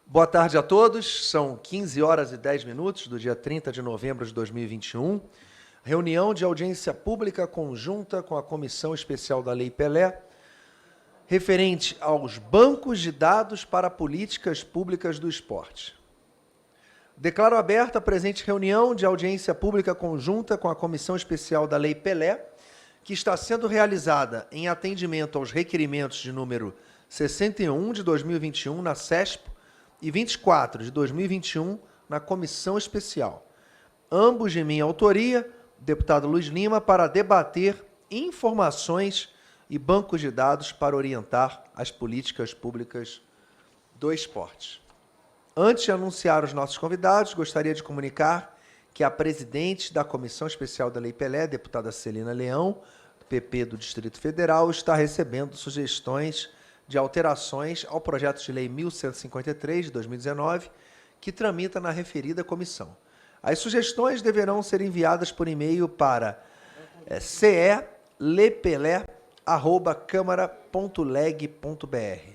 Boa tarde a todos. São 15 horas e 10 minutos do dia 30 de novembro de 2021. Reunião de audiência pública conjunta com a Comissão Especial da Lei Pelé, referente aos bancos de dados para políticas públicas do esporte. Declaro aberta a presente reunião de audiência pública conjunta com a Comissão Especial da Lei Pelé, que está sendo realizada em atendimento aos requerimentos de número 61 de 2021 na CESP e 24 de 2021 na Comissão Especial. Ambos de minha autoria, deputado Luiz Lima, para debater informações e bancos de dados para orientar as políticas públicas do esporte. Antes de anunciar os nossos convidados, gostaria de comunicar que a presidente da Comissão Especial da Lei Pelé, deputada Celina Leão, do PP do Distrito Federal, está recebendo sugestões de alterações ao projeto de lei 1153 de 2019, que tramita na referida comissão. As sugestões deverão ser enviadas por e-mail para celepelé@câmara.leg.br.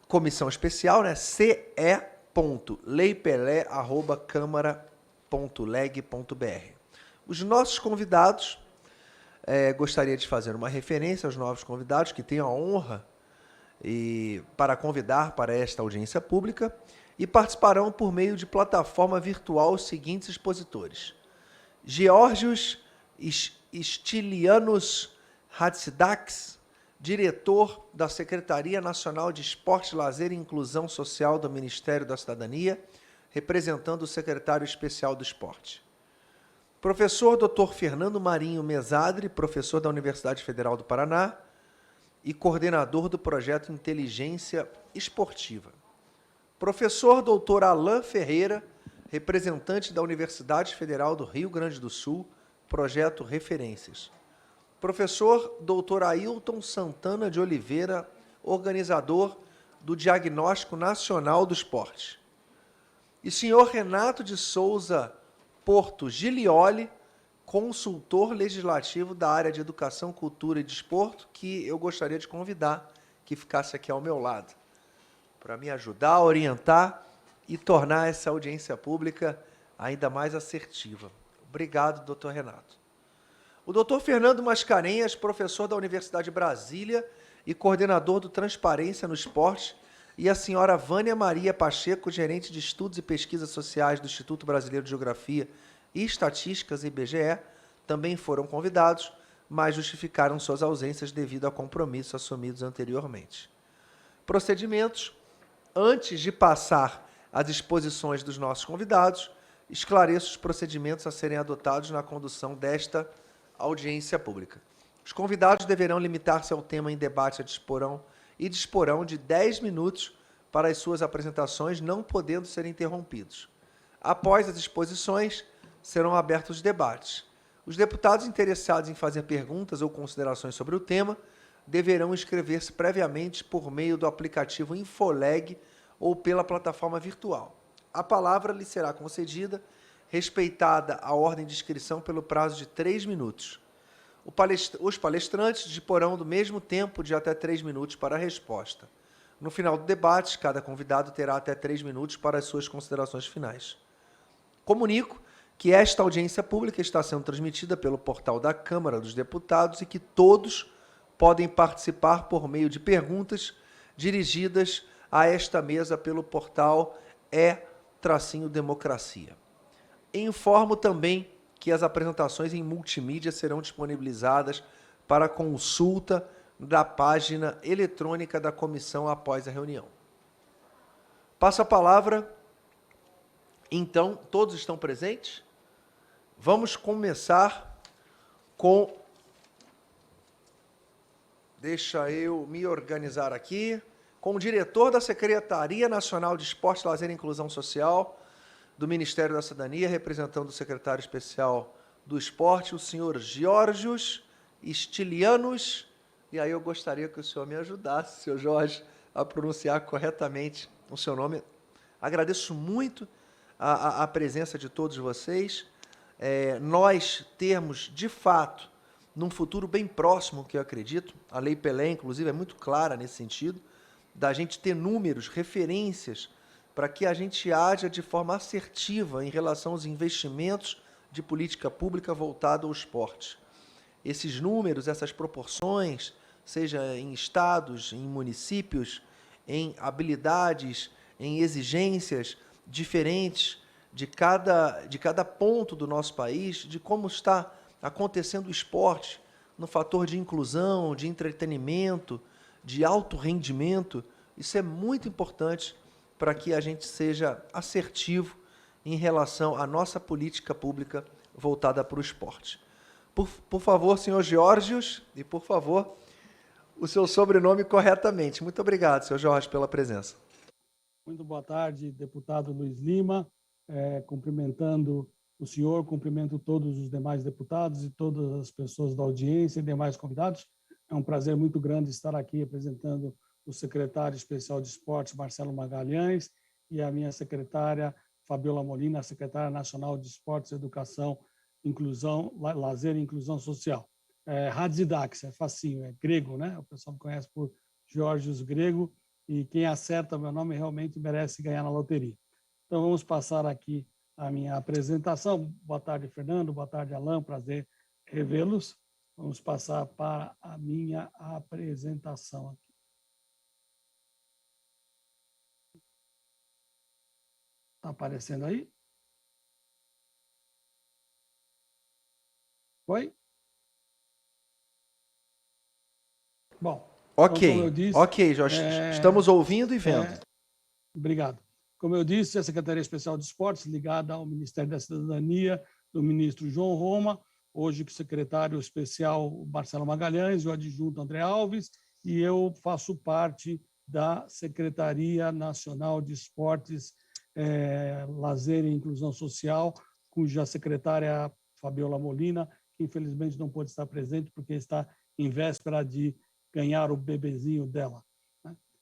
Comissão especial, ce.leipelé@câmara.leg.br. Os nossos convidados, gostaria de fazer uma referência aos novos convidados que tenho a honra para convidar para esta audiência pública e participarão por meio de plataforma virtual os seguintes expositores: Georgios Stilianos Hatzidakis, diretor da Secretaria Nacional de Esporte, Lazer e Inclusão Social do Ministério da Cidadania, representando o secretário especial do Esporte. Professor Dr. Fernando Marinho Mesadri, professor da Universidade Federal do Paraná e coordenador do projeto Inteligência Esportiva. Professor Dr. Alain Ferreira, representante da Universidade Federal do Rio Grande do Sul, projeto Referências. Professor Dr. Ailton Santana de Oliveira, organizador do Diagnóstico Nacional do Esporte. E senhor Renato de Souza Porto Gilioli, consultor legislativo da área de Educação, Cultura e Desporto, que eu gostaria de convidar que ficasse aqui ao meu lado, para me ajudar a orientar e tornar essa audiência pública ainda mais assertiva. Obrigado, doutor Renato. O doutor Fernando Mascarenhas, professor da Universidade de Brasília e coordenador do Transparência no Esporte, e a senhora Vânia Maria Pacheco, gerente de Estudos e Pesquisas Sociais do Instituto Brasileiro de Geografia e Estatísticas, IBGE, também foram convidados, mas justificaram suas ausências devido a compromissos assumidos anteriormente. Procedimentos. Antes de passar às exposições dos nossos convidados, esclareço os procedimentos a serem adotados na condução desta audiência pública. Os convidados deverão limitar-se ao tema em debate e disporão de 10 minutos para as suas apresentações, não podendo ser interrompidos. Após as exposições, serão abertos os debates. Os deputados interessados em fazer perguntas ou considerações sobre o tema deverão inscrever-se previamente por meio do aplicativo Infoleg ou pela plataforma virtual. A palavra lhe será concedida, respeitada a ordem de inscrição, pelo prazo de 3 minutos. Os palestrantes disporão do mesmo tempo de até 3 minutos para a resposta. No final do debate, cada convidado terá até 3 minutos para as suas considerações finais. Comunico que esta audiência pública está sendo transmitida pelo portal da Câmara dos Deputados e que todos podem participar por meio de perguntas dirigidas a esta mesa pelo portal E-Democracia. Informo também que as apresentações em multimídia serão disponibilizadas para consulta da página eletrônica da comissão após a reunião. Passo a palavra. Então, todos estão presentes? Vamos começar com... Deixa eu me organizar aqui. Com o diretor da Secretaria Nacional de Esporte, Lazer e Inclusão Social do Ministério da Cidadania, representando o secretário especial do Esporte, o senhor Georgios Stilianos. E aí eu gostaria que o senhor me ajudasse, senhor Jorge, a pronunciar corretamente o seu nome. Agradeço muito a presença de todos vocês. Nós termos, de fato, num futuro bem próximo, que eu acredito, a Lei Pelé, inclusive, é muito clara nesse sentido, da gente ter números, referências para que a gente haja de forma assertiva em relação aos investimentos de política pública voltada ao esporte. Esses números, essas proporções, seja em estados, em municípios, em habilidades, em exigências diferentes de cada ponto do nosso país, de como está acontecendo o esporte, no fator de inclusão, de entretenimento, de alto rendimento. Isso é muito importante para que a gente seja assertivo em relação à nossa política pública voltada para o esporte. Por favor, senhor Geórgios, e por favor, o seu sobrenome corretamente. Muito obrigado, senhor Jorge, pela presença. Muito boa tarde, deputado Luiz Lima. Cumprimentando o senhor, cumprimento todos os demais deputados e todas as pessoas da audiência e demais convidados. É um prazer muito grande estar aqui representando o secretário especial de esportes, Marcelo Magalhães, e a minha secretária, Fabiola Molina, secretária nacional de esportes, educação, inclusão, lazer e inclusão social. Hadzidax, é facinho, é grego, né? O pessoal me conhece por Geórgios Grego, e quem acerta meu nome realmente merece ganhar na loteria. Então, vamos passar aqui a minha apresentação. Boa tarde, Fernando. Boa tarde, Alain. Prazer revê-los. Vamos passar para a minha apresentação aqui. Está aparecendo aí? Oi? Bom. Ok, então, como eu disse, ok, Jorge. Estamos ouvindo e vendo. Obrigado. Como eu disse, a Secretaria Especial de Esportes, ligada ao Ministério da Cidadania, do ministro João Roma, hoje com o secretário especial Marcelo Magalhães, o adjunto André Alves, e eu faço parte da Secretaria Nacional de Esportes, Lazer e Inclusão Social, cuja secretária Fabiola Molina, que infelizmente não pôde estar presente porque está em véspera de ganhar o bebezinho dela.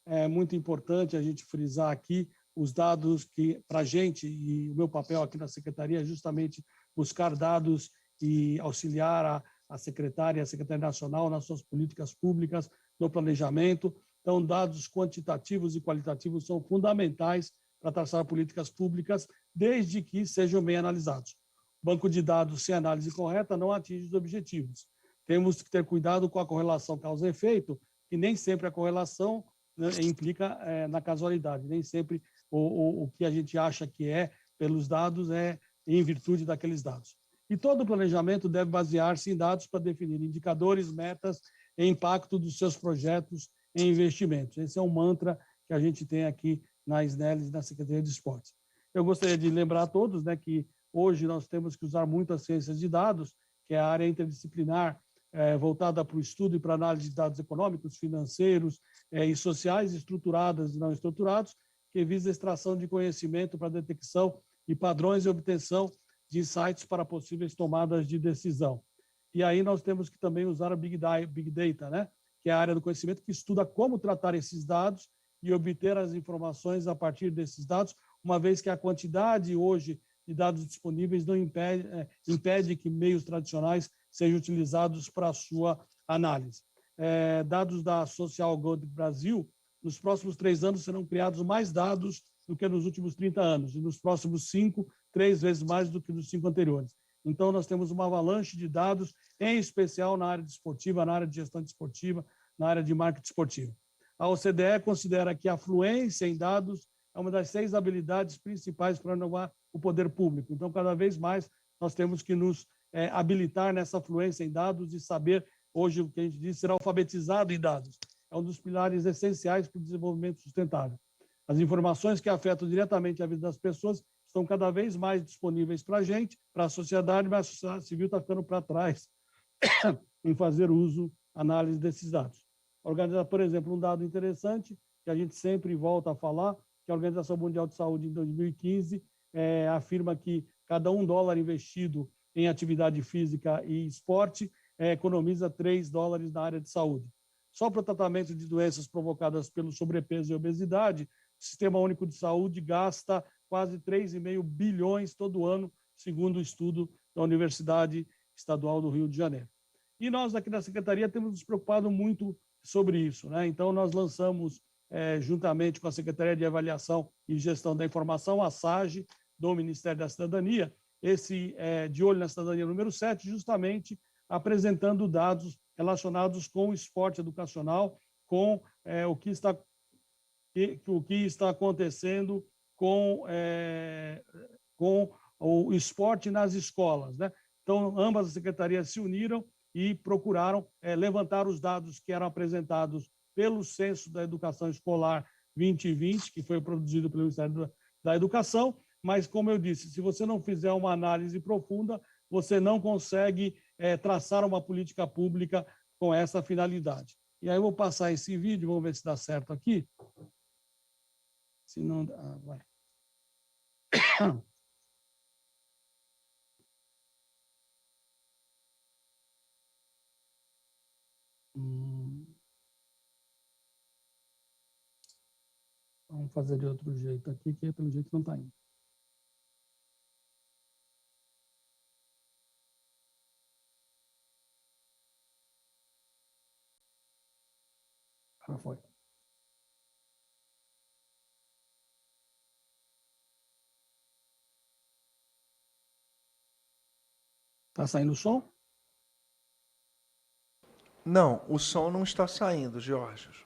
É muito importante a gente frisar aqui os dados que, para a gente, e o meu papel aqui na Secretaria é justamente buscar dados e auxiliar a Secretaria Nacional nas suas políticas públicas, no planejamento. Então, dados quantitativos e qualitativos são fundamentais para traçar políticas públicas, desde que sejam bem analisados. Banco de dados sem análise correta não atinge os objetivos. Temos que ter cuidado com a correlação causa e efeito, que nem sempre a correlação, né, implica na casualidade, nem sempre o que a gente acha que é pelos dados é em virtude daqueles dados. E todo o planejamento deve basear-se em dados para definir indicadores, metas e impacto dos seus projetos e investimentos. Esse é um mantra que a gente tem aqui na SNELES, na Secretaria de Esportes. Eu gostaria de lembrar a todos, né, que hoje nós temos que usar muito as ciências de dados, que é a área interdisciplinar voltada para o estudo e para a análise de dados econômicos, financeiros e sociais, estruturadas e não estruturados, que visa a extração de conhecimento para detecção e padrões e obtenção de insights para possíveis tomadas de decisão. E aí nós temos que também usar a Big Data, né? Que é a área do conhecimento que estuda como tratar esses dados e obter as informações a partir desses dados, uma vez que a quantidade hoje de dados disponíveis não impede que meios tradicionais sejam utilizados para a sua análise. Dados da Social Gold Brasil, nos próximos 3 anos serão criados mais dados do que nos últimos 30 anos, e nos próximos 5, 3 vezes mais do que nos 5 anteriores. Então, nós temos uma avalanche de dados, em especial na área desportiva, na área de gestão desportiva, na área de marketing esportivo. A OCDE considera que a fluência em dados é uma das 6 habilidades principais para inovar o poder público. Então, cada vez mais, nós temos que nos habilitar nessa fluência em dados e saber, hoje, o que a gente diz, ser alfabetizado em dados. É um dos pilares essenciais para o desenvolvimento sustentável. As informações que afetam diretamente a vida das pessoas estão cada vez mais disponíveis para a gente, para a sociedade, mas a sociedade civil está ficando para trás em fazer uso, análise desses dados. Organizar, por exemplo, um dado interessante, que a gente sempre volta a falar, que a Organização Mundial de Saúde, em 2015, afirma que cada $1 investido em atividade física e esporte economiza $3 na área de saúde. Só para o tratamento de doenças provocadas pelo sobrepeso e obesidade, o Sistema Único de Saúde gasta quase 3,5 bilhões todo ano, segundo o estudo da Universidade Estadual do Rio de Janeiro. E nós, aqui na Secretaria, temos nos preocupado muito sobre isso, né? Então, nós lançamos juntamente com a Secretaria de Avaliação e Gestão da Informação, a SAGE, do Ministério da Cidadania, esse De Olho na Cidadania número 7, justamente apresentando dados relacionados com o esporte educacional, com o que está acontecendo com o esporte nas escolas, né? Então, ambas as secretarias se uniram e procuraram levantar os dados que eram apresentados pelo Censo da Educação Escolar 2020, que foi produzido pelo Ministério da Educação, mas, como eu disse, se você não fizer uma análise profunda, você não consegue traçar uma política pública com essa finalidade. E aí eu vou passar esse vídeo, vamos ver se dá certo aqui. Se não dá, vai. Vamos fazer de outro jeito aqui, que pelo jeito não está indo. Já foi. Está saindo o som? Não, o som não está saindo, Jorge.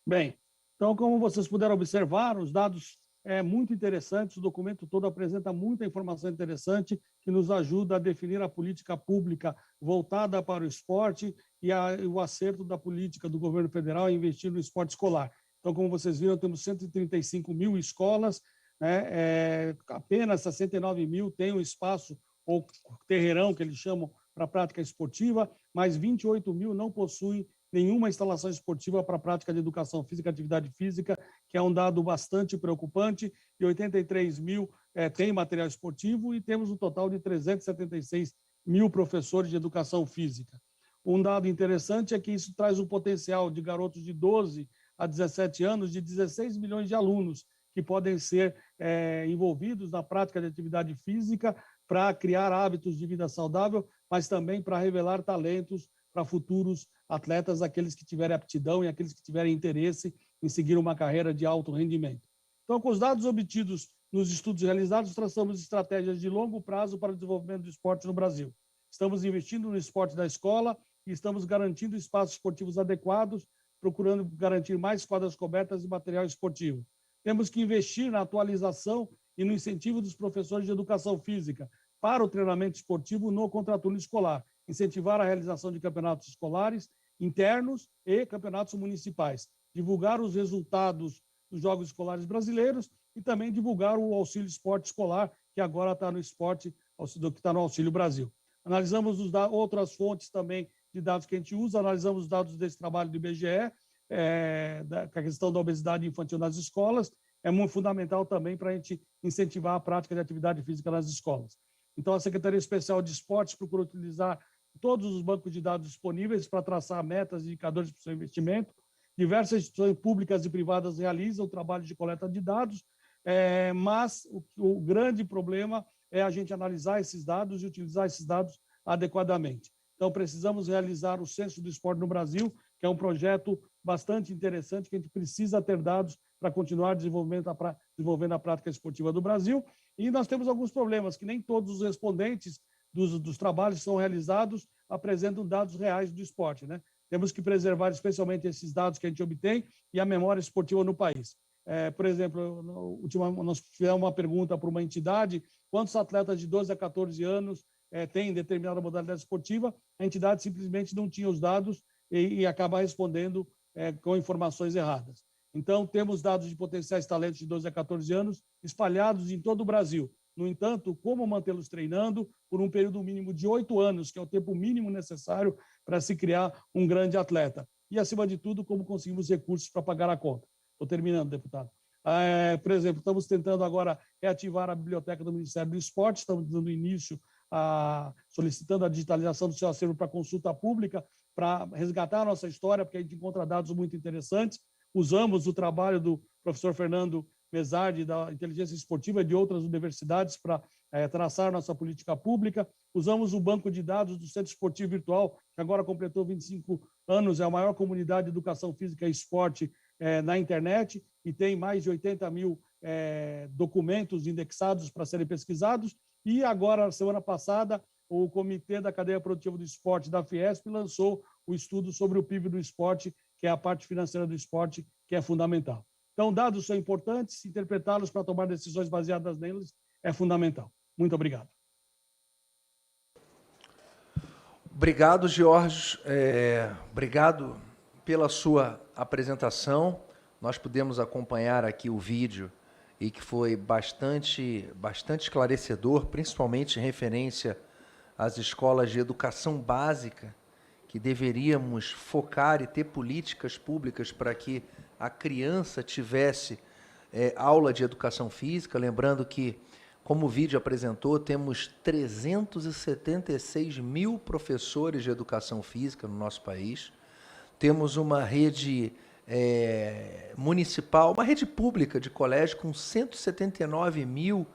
Bem, então, como vocês puderam observar, os dados muito interessantes, o documento todo apresenta muita informação interessante que nos ajuda a definir a política pública voltada para o esporte e o acerto da política do governo federal em investir no esporte escolar. Então, como vocês viram, temos 135 mil escolas, né? Apenas 69 mil têm um espaço, ou terreirão, que eles chamam, para a prática esportiva, mas 28 mil não possuem nenhuma instalação esportiva para a prática de educação física, atividade física, que é um dado bastante preocupante, e 83 mil têm material esportivo, e temos um total de 376 mil professores de educação física. Um dado interessante é que isso traz um potencial de garotos de 12 a 17 anos, de 16 milhões de alunos, que podem ser envolvidos na prática de atividade física para criar hábitos de vida saudável, mas também para revelar talentos para futuros atletas, aqueles que tiverem aptidão e aqueles que tiverem interesse em seguir uma carreira de alto rendimento. Então, com os dados obtidos nos estudos realizados, traçamos estratégias de longo prazo para o desenvolvimento do esporte no Brasil. Estamos investindo no esporte da escola e estamos garantindo espaços esportivos adequados, procurando garantir mais quadras cobertas e material esportivo. Temos que investir na atualização e no incentivo dos professores de educação física para o treinamento esportivo no contraturno escolar, incentivar a realização de campeonatos escolares internos e campeonatos municipais, divulgar os resultados dos Jogos Escolares Brasileiros e também divulgar o Auxílio Esporte Escolar, que agora está no esporte, que está no Auxílio Brasil. Analisamos outras fontes também de dados que a gente usa, analisamos os dados desse trabalho do IBGE, a questão da obesidade infantil nas escolas, é muito fundamental também para a gente incentivar a prática de atividade física nas escolas. Então, a Secretaria Especial de Esportes procura utilizar todos os bancos de dados disponíveis para traçar metas e indicadores para o seu investimento. Diversas instituições públicas e privadas realizam o trabalho de coleta de dados, mas o grande problema é a gente analisar esses dados e utilizar esses dados adequadamente. Então, precisamos realizar o Censo do Esporte no Brasil, que é um projeto bastante interessante, que a gente precisa ter dados para continuar desenvolvendo a prática esportiva do Brasil. E nós temos alguns problemas, que nem todos os respondentes dos trabalhos que são realizados apresentam dados reais do esporte, né? Temos que preservar especialmente esses dados que a gente obtém e a memória esportiva no país. Por exemplo, nós fizemos uma pergunta para uma entidade, quantos atletas de 12 a 14 anos têm determinada modalidade esportiva? A entidade simplesmente não tinha os dados e acaba respondendo com informações erradas. Então, temos dados de potenciais talentos de 12 a 14 anos espalhados em todo o Brasil. No entanto, como mantê-los treinando por um período mínimo de 8 anos, que é o tempo mínimo necessário para se criar um grande atleta. E, acima de tudo, como conseguimos recursos para pagar a conta. Estou terminando, deputado. Por exemplo, estamos tentando agora reativar a biblioteca do Ministério do Esporte, estamos dando início solicitando a digitalização do seu acervo para consulta pública, para resgatar a nossa história, porque a gente encontra dados muito interessantes. Usamos o trabalho do professor Fernando Mesardi, da Inteligência Esportiva e de outras universidades para traçar nossa política pública. Usamos o banco de dados do Centro Esportivo Virtual, que agora completou 25 anos, é a maior comunidade de educação física e esporte na internet e tem mais de 80 mil documentos indexados para serem pesquisados. E agora, semana passada, o Comitê da Cadeia Produtiva do Esporte da Fiesp lançou o estudo sobre o PIB do esporte, que é a parte financeira do esporte, que é fundamental. Então, dados são importantes, interpretá-los para tomar decisões baseadas neles é fundamental. Muito obrigado. Obrigado, Jorge. Obrigado pela sua apresentação. Nós pudemos acompanhar aqui o vídeo e que foi bastante esclarecedor, principalmente em referência às escolas de educação básica, que deveríamos focar e ter políticas públicas para que a criança tivesse aula de educação física. Lembrando que, como o vídeo apresentou, temos 376 mil professores de educação física no nosso país. Temos uma rede municipal, uma rede pública de colégio com 179 mil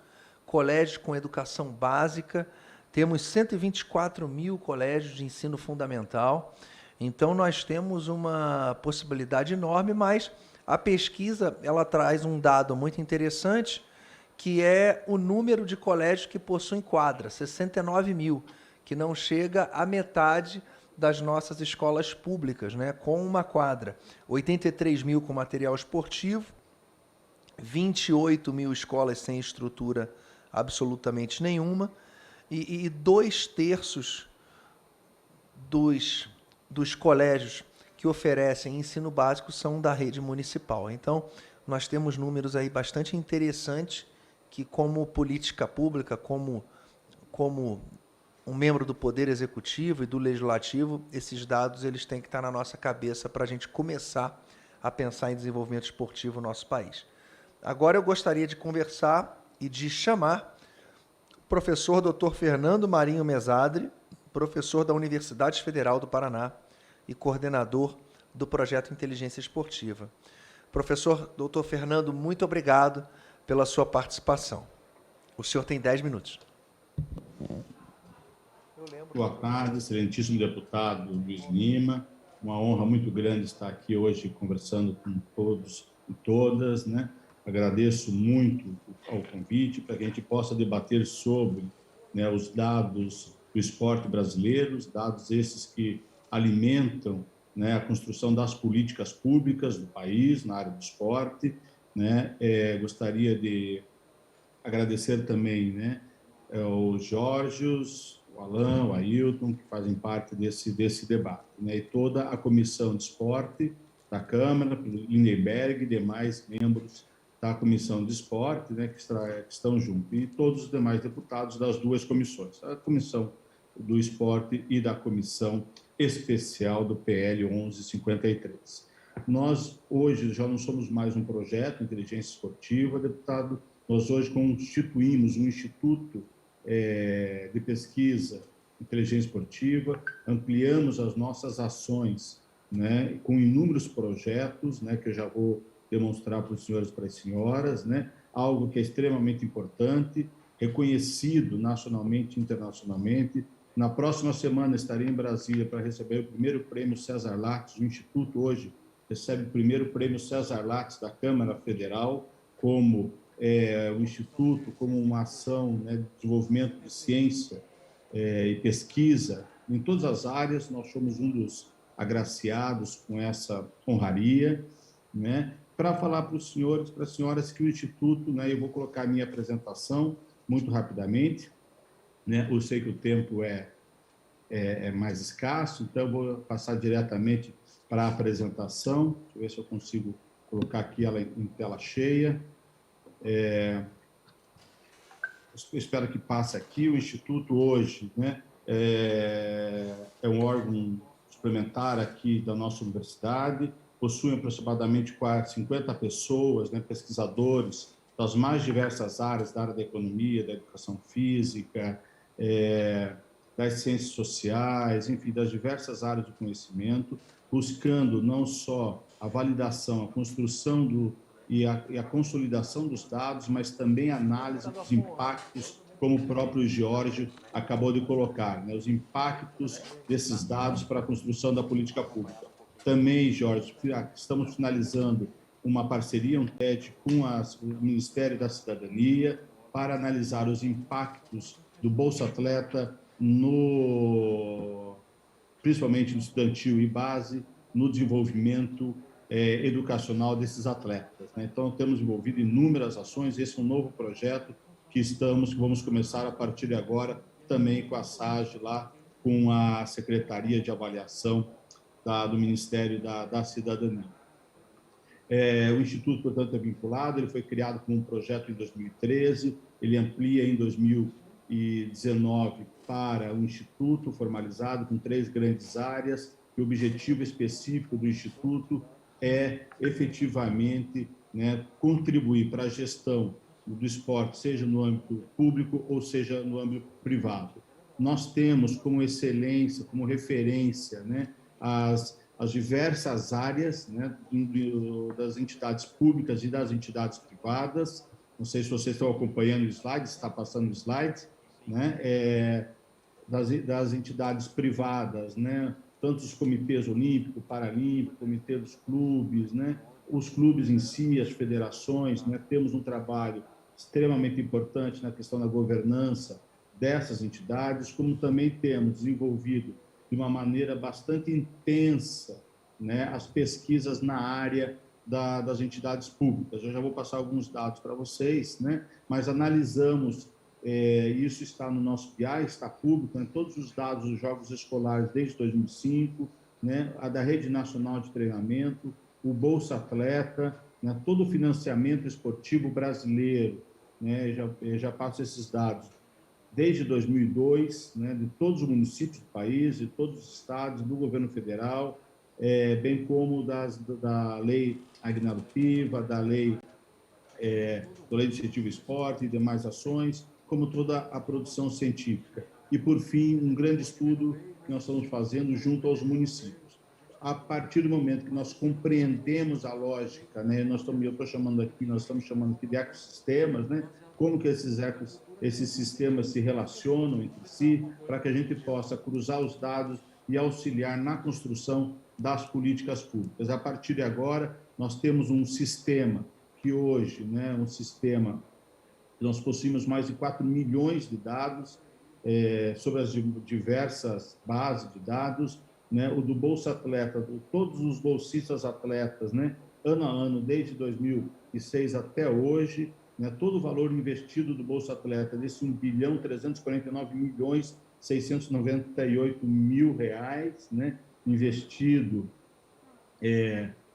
colégios com educação básica. Temos 124 mil colégios de ensino fundamental. Então, nós temos uma possibilidade enorme, mas a pesquisa ela traz um dado muito interessante, que é o número de colégios que possuem quadra, 69 mil, que não chega à metade das nossas escolas públicas, né, com uma quadra. 83 mil com material esportivo, 28 mil escolas sem estrutura absolutamente nenhuma, e 2/3 dos colégios que oferecem ensino básico são da rede municipal. Então, nós temos números aí bastante interessantes que como política pública, como um membro do Poder Executivo e do Legislativo, esses dados eles têm que estar na nossa cabeça para a gente começar a pensar em desenvolvimento esportivo no nosso país. Agora eu gostaria de conversar e de chamar o professor Dr. Fernando Marinho Mesadri, professor da Universidade Federal do Paraná e coordenador do projeto Inteligência Esportiva. Professor Dr. Fernando, muito obrigado pela sua participação. O senhor tem 10 minutos. Boa tarde, excelentíssimo deputado Luiz Lima. Uma honra muito grande estar aqui hoje conversando com todos e todas, né? Agradeço muito ao convite para que a gente possa debater sobre, né, os dados do esporte brasileiro, os dados esses que alimentam, né, a construção das políticas públicas do país na área do esporte, né? Gostaria de agradecer também, né, aos Jorges, o Alain, o Ailton, que fazem parte desse debate, né? E toda a Comissão de Esporte da Câmara, pelo Lindenberg e demais membros da Comissão de Esporte, né, que estão juntos, e todos os demais deputados das duas comissões, a Comissão do Esporte e da Comissão Especial do PL 1153. Nós, hoje, já não somos mais um projeto Inteligência Esportiva, deputado, nós hoje constituímos um Instituto de Pesquisa Inteligência Esportiva, ampliamos as nossas ações, né, com inúmeros projetos, né, que eu já vou demonstrar para os senhores e para as senhoras, né, algo que é extremamente importante, reconhecido nacionalmente e internacionalmente. Na próxima semana estarei em Brasília para receber o primeiro prêmio César Lattes. O Instituto hoje recebe o primeiro prêmio César Lattes da Câmara Federal, como o Instituto, como uma ação, né, de desenvolvimento de ciência e pesquisa em todas as áreas. Nós somos um dos agraciados com essa honraria, né? Para falar para os senhores, para as senhoras, que o Instituto, né, eu vou colocar a minha apresentação muito rapidamente, né? Eu sei que o tempo é mais escasso, então eu vou passar diretamente para a apresentação. Deixa eu ver se eu consigo colocar aqui ela em tela cheia. Eu espero que passe aqui. O Instituto hoje, né, é um órgão suplementar aqui da nossa universidade, possui aproximadamente 50 pessoas, né, pesquisadores das mais diversas áreas, da área da economia, da educação física, das ciências sociais, enfim, das diversas áreas do conhecimento, buscando não só a validação, a construção e a consolidação dos dados, mas também a análise dos impactos, como o próprio Jorge acabou de colocar, né, os impactos desses dados para a construção da política pública. Também, Jorge, estamos finalizando uma parceria, um TED, com o Ministério da Cidadania, para analisar os impactos do Bolsa Atleta, principalmente no estudantil e base, no desenvolvimento educacional desses atletas, né? Então, temos envolvido inúmeras ações. Esse é um novo projeto que vamos começar a partir de agora, também com a SAGE, lá com a Secretaria de Avaliação do Ministério da Cidadania. O Instituto, portanto, é vinculado, ele foi criado como um projeto em 2013, ele amplia em 2019 para um instituto formalizado com 3 grandes áreas, e o objetivo específico do Instituto é efetivamente, né, contribuir para a gestão do esporte, seja no âmbito público ou seja no âmbito privado. Nós temos como excelência, como referência, né, as diversas áreas, né, das entidades públicas e das entidades privadas. Não sei se vocês estão acompanhando o slide, está passando o slide, né, das entidades privadas, né, tanto os comitês olímpico, paralímpico, comitê dos clubes, né, os clubes em si, as federações, né, temos um trabalho extremamente importante na questão da governança dessas entidades, como também temos desenvolvido de uma maneira bastante intensa, né, as pesquisas na área das entidades públicas. Eu já vou passar alguns dados para vocês, né, mas analisamos, isso está no nosso BI, está público, né, todos os dados dos Jogos Escolares desde 2005, né, a da Rede Nacional de Treinamento, o Bolsa Atleta, né, todo o financiamento esportivo brasileiro né, já passo esses dados desde 2002, né, de todos os municípios do país, de todos os estados, do governo federal, bem como da Lei Aguinaldo Piva, da Lei do Incentivo ao Esporte e demais ações, como toda a produção científica. E, por fim, um grande estudo que nós estamos fazendo junto aos municípios. A partir do momento que nós compreendemos a lógica, né, nós estamos chamando aqui de ecossistemas, né, como que esses sistemas se relacionam entre si, para que a gente possa cruzar os dados e auxiliar na construção das políticas públicas. A partir de agora, nós temos um sistema que hoje, né, um sistema que nós possuímos mais de 4 milhões de dados sobre as diversas bases de dados, né, o do Bolsa Atleta, todos os bolsistas atletas, né, ano a ano, desde 2006 até hoje, né, todo o valor investido do Bolsa Atleta, desse 1.349.698.000 reais, né, investido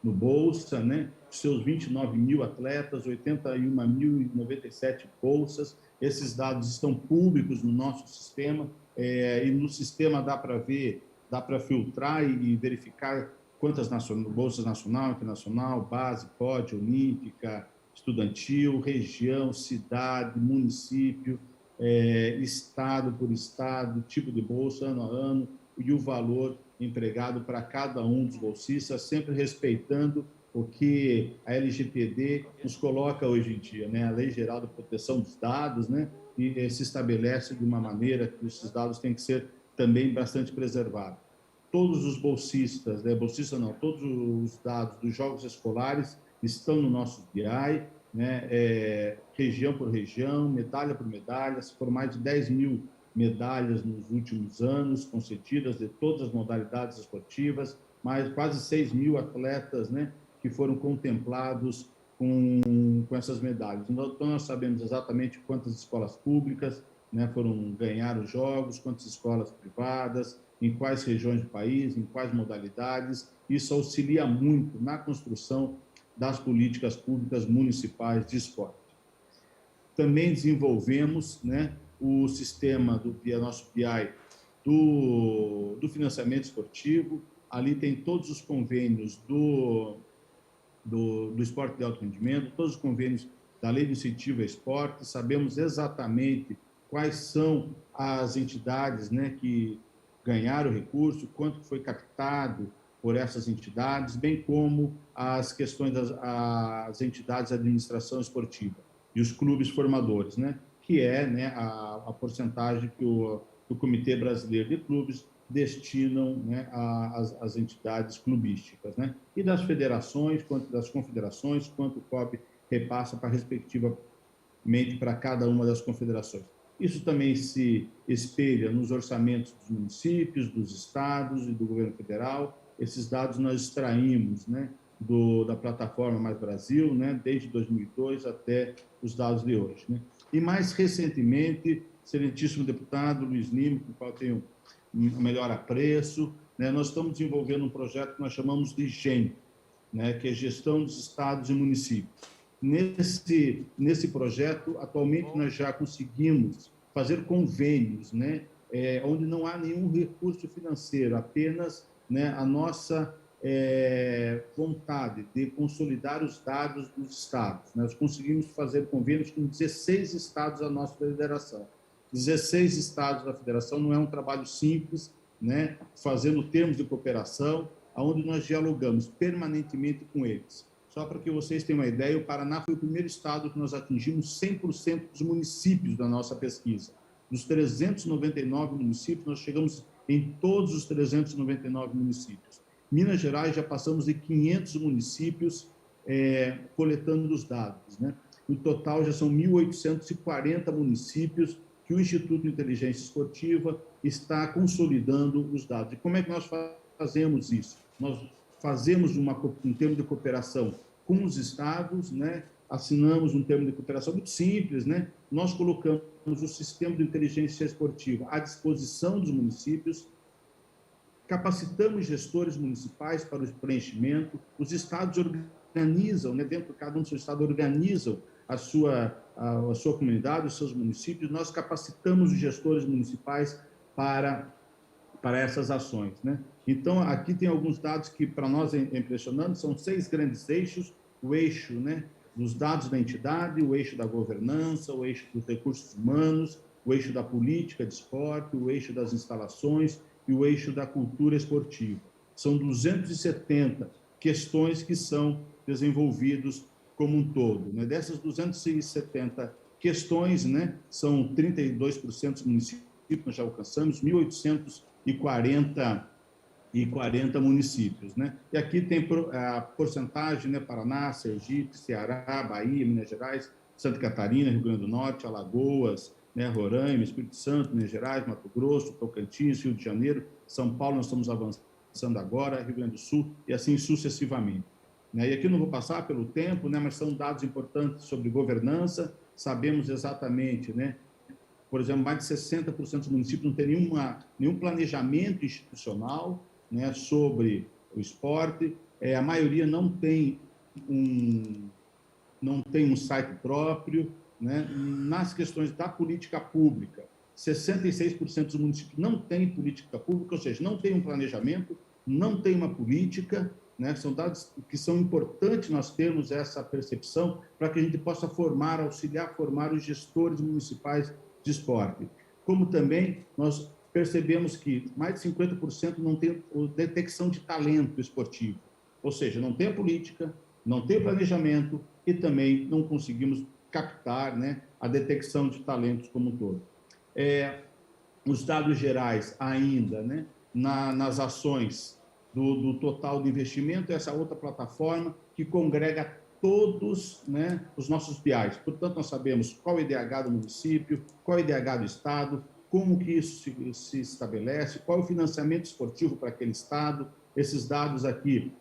no Bolsa, né, seus 29 mil atletas, 81.097 bolsas. Esses dados estão públicos no nosso sistema, e no sistema dá para ver, dá para filtrar e verificar quantas bolsas nacional, internacional, base, POD, olímpica, estudantil, região, cidade, município, estado por estado, tipo de bolsa, ano a ano, e o valor empregado para cada um dos bolsistas, sempre respeitando o que a LGPD nos coloca hoje em dia, né? A Lei Geral de Proteção dos Dados, né? E se estabelece de uma maneira que esses dados têm que ser também bastante preservados. Todos os bolsistas, né? Bolsistas não, todos os dados dos jogos escolares estão no nosso BI, né? Região por região, medalha por medalha, foram mais de 10 mil medalhas nos últimos anos concedidas de todas as modalidades esportivas, mais quase 6 mil atletas, né, que foram contemplados com essas medalhas. Então, nós sabemos exatamente quantas escolas públicas, né, ganhar os jogos, quantas escolas privadas, em quais regiões do país, em quais modalidades. Isso auxilia muito na construção das políticas públicas municipais de esporte. Também desenvolvemos, né, o sistema do nosso BI do financiamento esportivo. Ali tem todos os convênios do esporte de alto rendimento, todos os convênios da Lei de Incentivo ao Esporte. Sabemos exatamente quais são as entidades, né, que ganharam o recurso, quanto foi captado por essas entidades, bem como as questões das entidades de administração esportiva e os clubes formadores, né, que é, né, a porcentagem que o Comitê Brasileiro de Clubes destinam, né, às entidades clubísticas, né, e das federações, quanto das confederações, quanto o COB repassa respectivamente para cada uma das confederações. Isso também se espelha nos orçamentos dos municípios, dos estados e do governo federal. Esses dados nós extraímos, né, da plataforma Mais Brasil, né, desde 2002 até os dados de hoje, né. E mais recentemente, excelentíssimo deputado Luiz Lima, com o qual tenho o melhor apreço, né, nós estamos desenvolvendo um projeto que nós chamamos de GEM, né, que é Gestão dos Estados e Municípios. Nesse projeto, atualmente, nós já conseguimos fazer convênios, né, onde não há nenhum recurso financeiro, apenas, né, a nossa vontade de consolidar os dados dos estados. Nós conseguimos fazer convênios com 16 estados da nossa federação. 16 estados da federação não é um trabalho simples, né, fazendo termos de cooperação, onde nós dialogamos permanentemente com eles. Só para que vocês tenham uma ideia, o Paraná foi o primeiro estado que nós atingimos 100% dos municípios da nossa pesquisa. Dos 399 municípios, nós chegamos em todos os 399 municípios. Minas Gerais, já passamos de 500 municípios coletando os dados, né? No total, já são 1.840 municípios que o Instituto de Inteligência Esportiva está consolidando os dados. E como é que nós fazemos isso? Nós fazemos um termo de cooperação com os estados, né? Assinamos um termo de cooperação muito simples, né? Nós colocamos o sistema de inteligência esportiva à disposição dos municípios, capacitamos gestores municipais para o preenchimento, os estados organizam, né, dentro de cada um do seu estado, organizam a sua comunidade, os seus municípios, nós capacitamos os gestores municipais para essas ações, né? Então, aqui tem alguns dados que, para nós, é impressionante, são 6 grandes eixos: o eixo, né, dos dados da entidade, o eixo da governança, o eixo dos recursos humanos, o eixo da política de esporte, o eixo das instalações e o eixo da cultura esportiva. São 270 questões que são desenvolvidos como um todo, né? Dessas 270 questões, né, são 32% dos municípios, nós já alcançamos 1.840 municípios, né? E aqui tem a porcentagem, né, Paraná, Sergipe, Ceará, Bahia, Minas Gerais, Santa Catarina, Rio Grande do Norte, Alagoas, né, Roraima, Espírito Santo, Minas Gerais, Mato Grosso, Tocantins, Rio de Janeiro, São Paulo, nós estamos avançando agora, Rio Grande do Sul, e assim sucessivamente. E aqui não vou passar pelo tempo, né, mas são dados importantes sobre governança. Sabemos exatamente, né, por exemplo, mais de 60% dos municípios não tem nenhum planejamento institucional, né, sobre o esporte. A maioria não tem um site próprio, né? Nas questões da política pública, 66% dos municípios não têm política pública, ou seja, não tem um planejamento, não tem uma política, né? São dados que são importantes nós termos essa percepção para que a gente possa auxiliar a formar os gestores municipais de esporte. Como também nós percebemos que mais de 50% não tem detecção de talento esportivo, ou seja, não tem a política, não tem o planejamento e também não conseguimos captar, né, a detecção de talentos como um todo. Os dados gerais ainda, né, nas ações do total de investimento, essa outra plataforma que congrega todos, né, os nossos PIs. Portanto, nós sabemos qual é o IDH do município, qual é o IDH do estado, como que isso se estabelece, qual é o financiamento esportivo para aquele estado. Esses dados aqui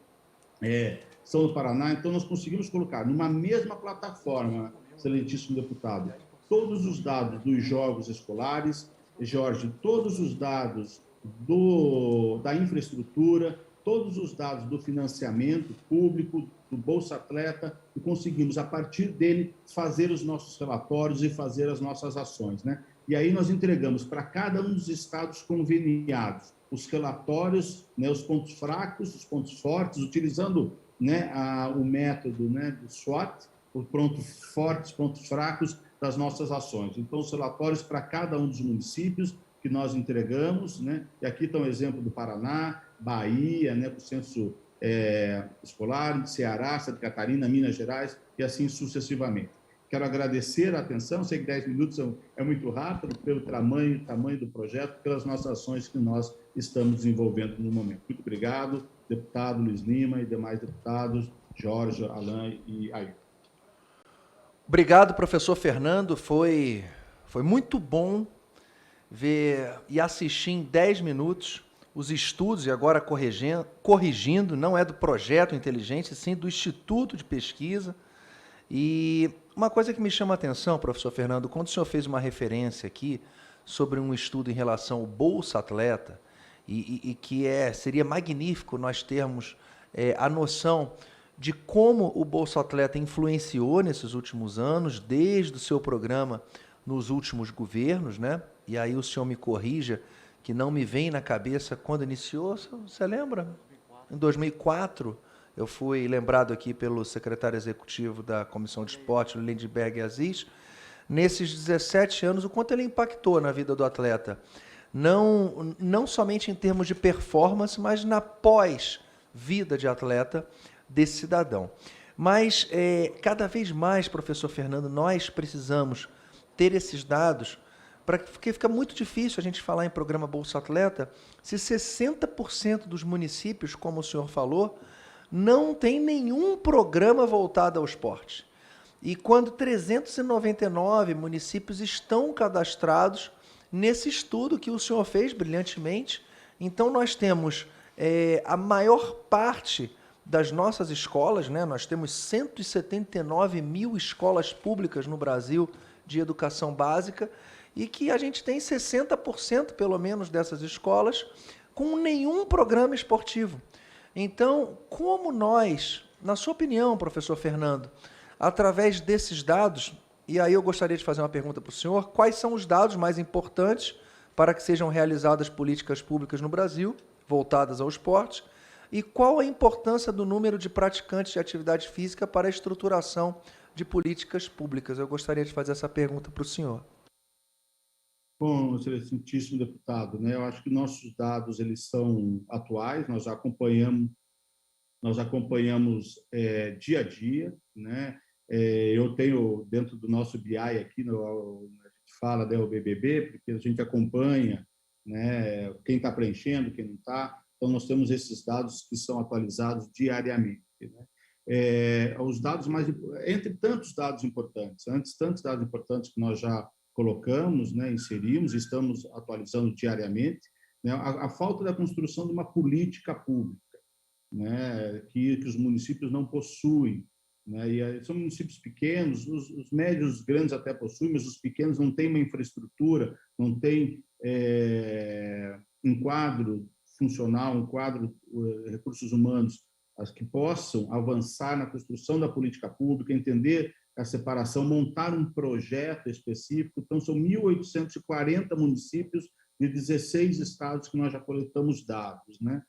são do Paraná, então nós conseguimos colocar numa mesma plataforma, excelentíssimo deputado, todos os dados dos jogos escolares, Jorge, todos os dados da infraestrutura, todos os dados do financiamento público, do Bolsa Atleta, e conseguimos, a partir dele, fazer os nossos relatórios e fazer as nossas ações, né? E aí nós entregamos para cada um dos estados conveniados os relatórios, né, os pontos fracos, os pontos fortes, utilizando, né, o método, né, do SWOT, os pontos fortes, pontos fracos das nossas ações. Então, os relatórios para cada um dos municípios que nós entregamos, né? E aqui está um exemplo do Paraná, Bahia, né, com o censo escolar, Ceará, Santa Catarina, Minas Gerais e assim sucessivamente. Quero agradecer a atenção, sei que 10 minutos é muito rápido, pelo tamanho do projeto, pelas nossas ações que nós estamos desenvolvendo no momento. Muito obrigado, deputado Luiz Lima e demais deputados, Jorge, Alain e Ailton. Obrigado, professor Fernando. Foi muito bom ver e assistir em 10 minutos os estudos, e agora corrigindo, não é do projeto Inteligência, sim do Instituto de Pesquisa. E uma coisa que me chama a atenção, professor Fernando, quando o senhor fez uma referência aqui sobre um estudo em relação ao Bolsa Atleta, e que seria magnífico nós termos a noção de como o Bolsa Atleta influenciou nesses últimos anos, desde o seu programa nos últimos governos, né? E aí o senhor me corrija, que não me vem na cabeça quando iniciou, você lembra? Em 2004, eu fui lembrado aqui pelo secretário executivo da Comissão de Esporte, Lindbergh Aziz, nesses 17 anos, o quanto ele impactou na vida do atleta, não somente em termos de performance, mas na pós-vida de atleta desse cidadão. Mas, cada vez mais, professor Fernando, nós precisamos ter esses dados, porque fica muito difícil a gente falar em programa Bolsa Atleta se 60% dos municípios, como o senhor falou, não tem nenhum programa voltado ao esporte. E quando 399 municípios estão cadastrados nesse estudo que o senhor fez brilhantemente, então nós temos a maior parte das nossas escolas, né? Nós temos 179 mil escolas públicas no Brasil de educação básica, e que a gente tem 60%, pelo menos, dessas escolas com nenhum programa esportivo. Então, como nós, na sua opinião, professor Fernando, Através desses dados, e aí eu gostaria de fazer uma pergunta para o senhor, quais são os dados mais importantes para que sejam realizadas políticas públicas no Brasil, voltadas ao esporte, e qual a importância do número de praticantes de atividade física para a estruturação de políticas públicas? Eu gostaria de fazer essa pergunta para o senhor. Bom, excelentíssimo deputado, né? Eu acho que nossos dados eles são atuais, nós acompanhamos dia a dia, né? Eu tenho dentro do nosso BI aqui, a gente fala o BBB, porque a gente acompanha, né, quem está preenchendo, quem não está. Então, nós temos esses dados que são atualizados diariamente, né? Os dados entre tantos dados importantes, que nós já colocamos, né, inserimos, estamos atualizando diariamente, né, a falta da construção de uma política pública, né, que os municípios não possuem, né, e são municípios pequenos, os médios, os grandes até possuem, mas os pequenos não têm uma infraestrutura, não têm um quadro funcional, recursos humanos, que possam avançar na construção da política pública, entender a separação, montar um projeto específico. Então, são 1.840 municípios de 16 estados que nós já coletamos dados, né?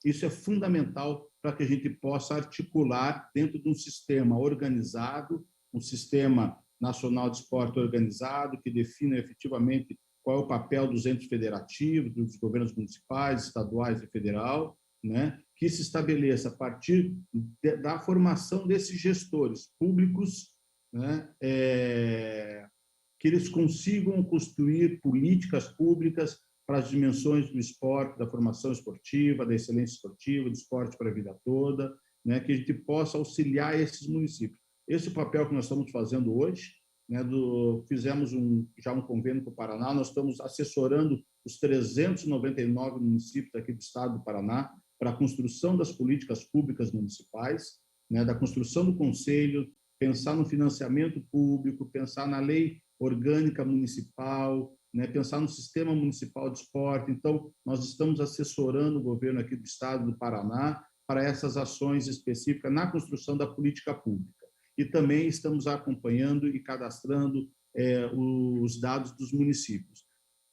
Isso é fundamental para que a gente possa articular dentro de um sistema organizado, um sistema nacional de esporte organizado, que defina efetivamente qual é o papel dos entes federativos, dos governos municipais, estaduais e federal, né? Que se estabeleça a partir da formação desses gestores públicos, né? Que eles consigam construir políticas públicas para as dimensões do esporte, da formação esportiva, da excelência esportiva, do esporte para a vida toda, né? Que a gente possa auxiliar esses municípios. Esse é o papel que nós estamos fazendo hoje, né? Fizemos já um convênio com o Paraná, nós estamos assessorando os 399 municípios aqui do estado do Paraná para a construção das políticas públicas municipais, né? Da construção do conselho, pensar no financiamento público, pensar na lei orgânica municipal, né? Pensar no sistema municipal de esporte. Então, nós estamos assessorando o governo aqui do estado do Paraná para essas ações específicas na construção da política pública. E também estamos acompanhando e cadastrando os dados dos municípios.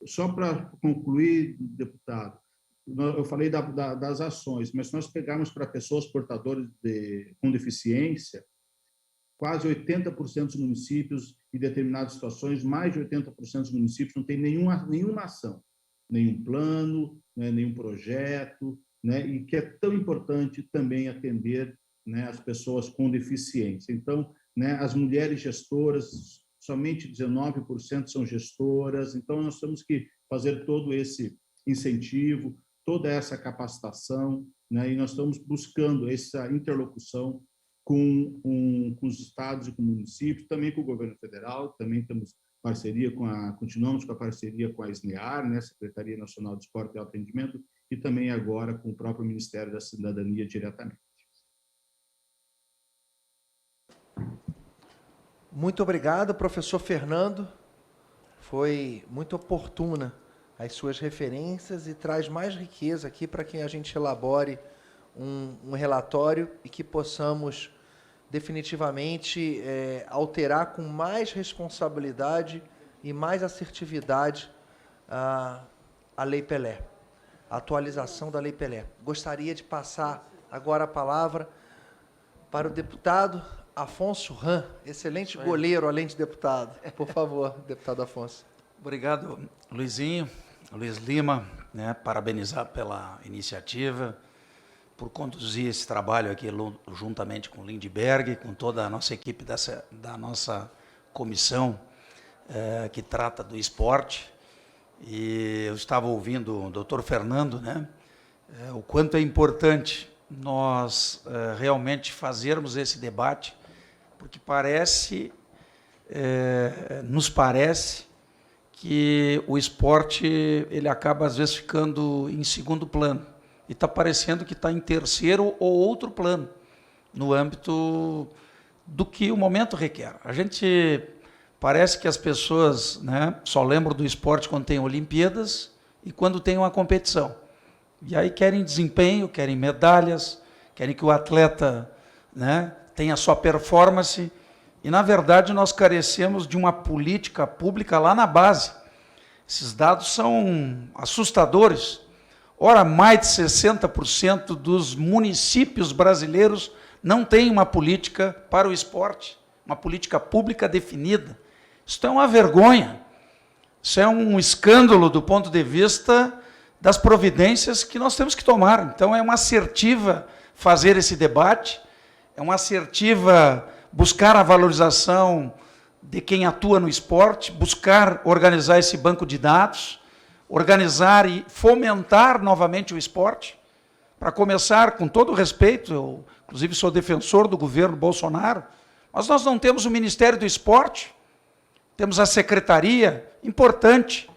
Só para concluir, deputado, eu falei das ações, mas se nós pegarmos para pessoas portadoras com deficiência, quase 80% dos municípios, em determinadas situações, mais de 80% dos municípios não tem nenhuma ação, nenhum plano, né, nenhum projeto, né, e que é tão importante também atender, né, as pessoas com deficiência. Então, né, as mulheres gestoras, somente 19% são gestoras, então nós temos que fazer todo esse incentivo, toda essa capacitação, né, e nós estamos buscando essa interlocução com os estados e com municípios, também com o governo federal, também temos parceria continuamos com a parceria com a SNEAR, né, Secretaria Nacional de Esporte e Alto Rendimento, e também agora com o próprio Ministério da Cidadania diretamente. Muito obrigado, professor Fernando. Foi muito oportuna as suas referências e traz mais riqueza aqui para que a gente elabore um relatório e que possamos definitivamente alterar com mais responsabilidade e mais assertividade a Lei Pelé, a atualização da Lei Pelé. Gostaria de passar agora a palavra para o deputado Afonso Ram, excelente goleiro, além de deputado. Por favor, deputado Afonso. Obrigado, Luizinho, Luiz Lima, né, parabenizar pela iniciativa, por conduzir esse trabalho aqui juntamente com o Lindbergh, com toda a nossa equipe da nossa comissão que trata do esporte. E eu estava ouvindo o doutor Fernando, né, o quanto é importante nós realmente fazermos esse debate, porque nos parece que o esporte ele acaba, às vezes, ficando em segundo plano. E está parecendo que está em terceiro ou outro plano, no âmbito do que o momento requer. A gente parece que as pessoas, né, só lembram do esporte quando tem Olimpíadas e quando tem uma competição. E aí querem desempenho, querem medalhas, querem que o atleta, né, tem a sua performance, e, na verdade, nós carecemos de uma política pública lá na base. Esses dados são assustadores. Ora, mais de 60% dos municípios brasileiros não têm uma política para o esporte, uma política pública definida. Isso é uma vergonha, isso é um escândalo do ponto de vista das providências que nós temos que tomar. Então, é uma assertiva fazer esse debate, é uma assertiva buscar a valorização de quem atua no esporte, buscar organizar esse banco de dados, organizar e fomentar novamente o esporte. Para começar, com todo o respeito, eu, inclusive, sou defensor do governo Bolsonaro, mas nós não temos o Ministério do Esporte, temos a secretaria, importante,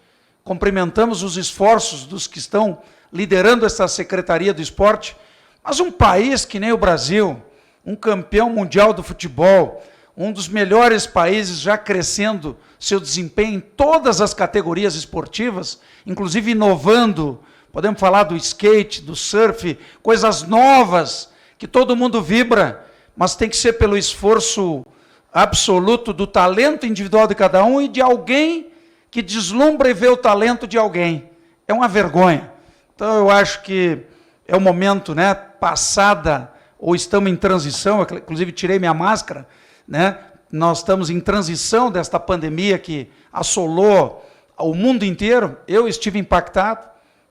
cumprimentamos os esforços dos que estão liderando essa Secretaria do Esporte, mas um país que nem o Brasil, um campeão mundial do futebol, um dos melhores países já crescendo seu desempenho em todas as categorias esportivas, inclusive inovando, podemos falar do skate, do surf, coisas novas, que todo mundo vibra, mas tem que ser pelo esforço absoluto do talento individual de cada um e de alguém que deslumbra e vê o talento de alguém. É uma vergonha. Então, eu acho que é o momento, né, passada, ou estamos em transição, eu, inclusive tirei minha máscara, né, nós estamos em transição desta pandemia que assolou o mundo inteiro. Eu estive impactado,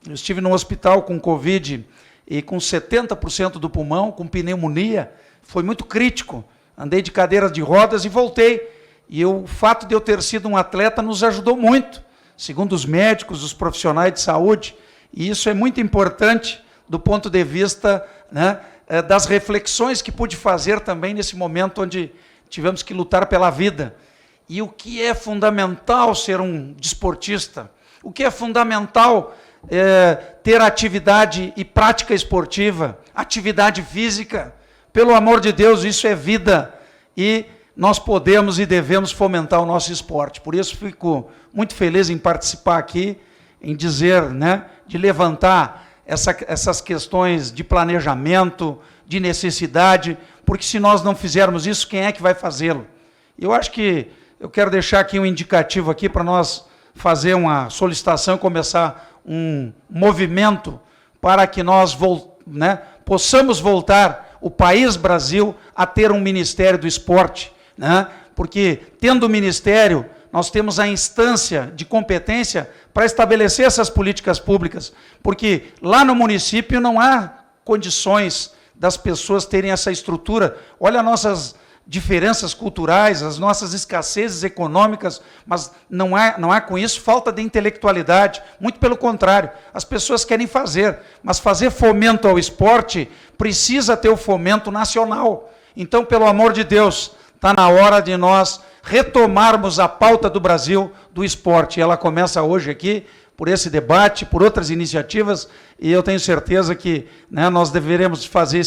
eu estive no hospital com Covid e com 70% do pulmão, com pneumonia, foi muito crítico. Andei de cadeira de rodas e voltei. E o fato de eu ter sido um atleta nos ajudou muito, segundo os médicos, os profissionais de saúde. E isso é muito importante do ponto de vista, né, das reflexões que pude fazer também nesse momento onde tivemos que lutar pela vida. E o que é fundamental ser um desportista? O que é fundamental ter atividade e prática esportiva, atividade física? Pelo amor de Deus, isso é vida. E nós podemos e devemos fomentar o nosso esporte. Por isso, fico muito feliz em participar aqui, em dizer, né, de levantar essas questões de planejamento, de necessidade, porque se nós não fizermos isso, quem é que vai fazê-lo? Eu acho que eu quero deixar aqui um indicativo aqui para nós fazer uma solicitação e começar um movimento para que nós, né, possamos voltar o país Brasil a ter um Ministério do Esporte, né? Porque, tendo o Ministério, nós temos a instância de competência para estabelecer essas políticas públicas, porque lá no município não há condições das pessoas terem essa estrutura. Olha as nossas diferenças culturais, as nossas escassezes econômicas, mas não há com isso falta de intelectualidade, muito pelo contrário, as pessoas querem fazer, mas fazer fomento ao esporte precisa ter o fomento nacional. Então, pelo amor de Deus, está na hora de nós retomarmos a pauta do Brasil do esporte. Ela começa hoje aqui, por esse debate, por outras iniciativas, e eu tenho certeza que, né, nós deveremos fazer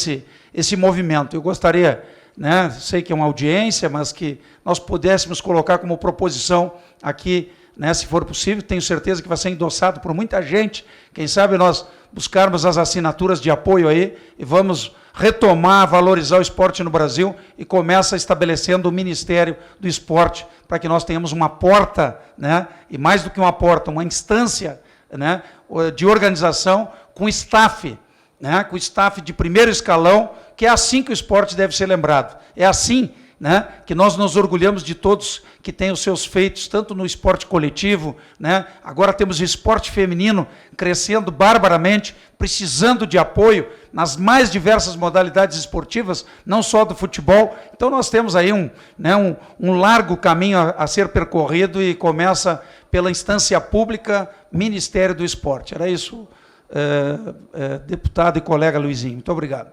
esse movimento. Eu gostaria, né, sei que é uma audiência, mas que nós pudéssemos colocar como proposição aqui, né, se for possível, tenho certeza que vai ser endossado por muita gente, quem sabe nós buscarmos as assinaturas de apoio aí e vamos retomar, valorizar o esporte no Brasil e começa estabelecendo o Ministério do Esporte para que nós tenhamos uma porta, né, e mais do que uma porta, uma instância, né, de organização com staff, né, com staff de primeiro escalão, que é assim que o esporte deve ser lembrado. É assim, né, que nós nos orgulhamos de todos que têm os seus feitos, tanto no esporte coletivo, né, agora temos o esporte feminino crescendo barbaramente, precisando de apoio nas mais diversas modalidades esportivas, não só do futebol. Então nós temos aí um largo caminho a ser percorrido e começa pela instância pública, Ministério do Esporte. Era isso, deputado e colega Luizinho. Muito obrigado.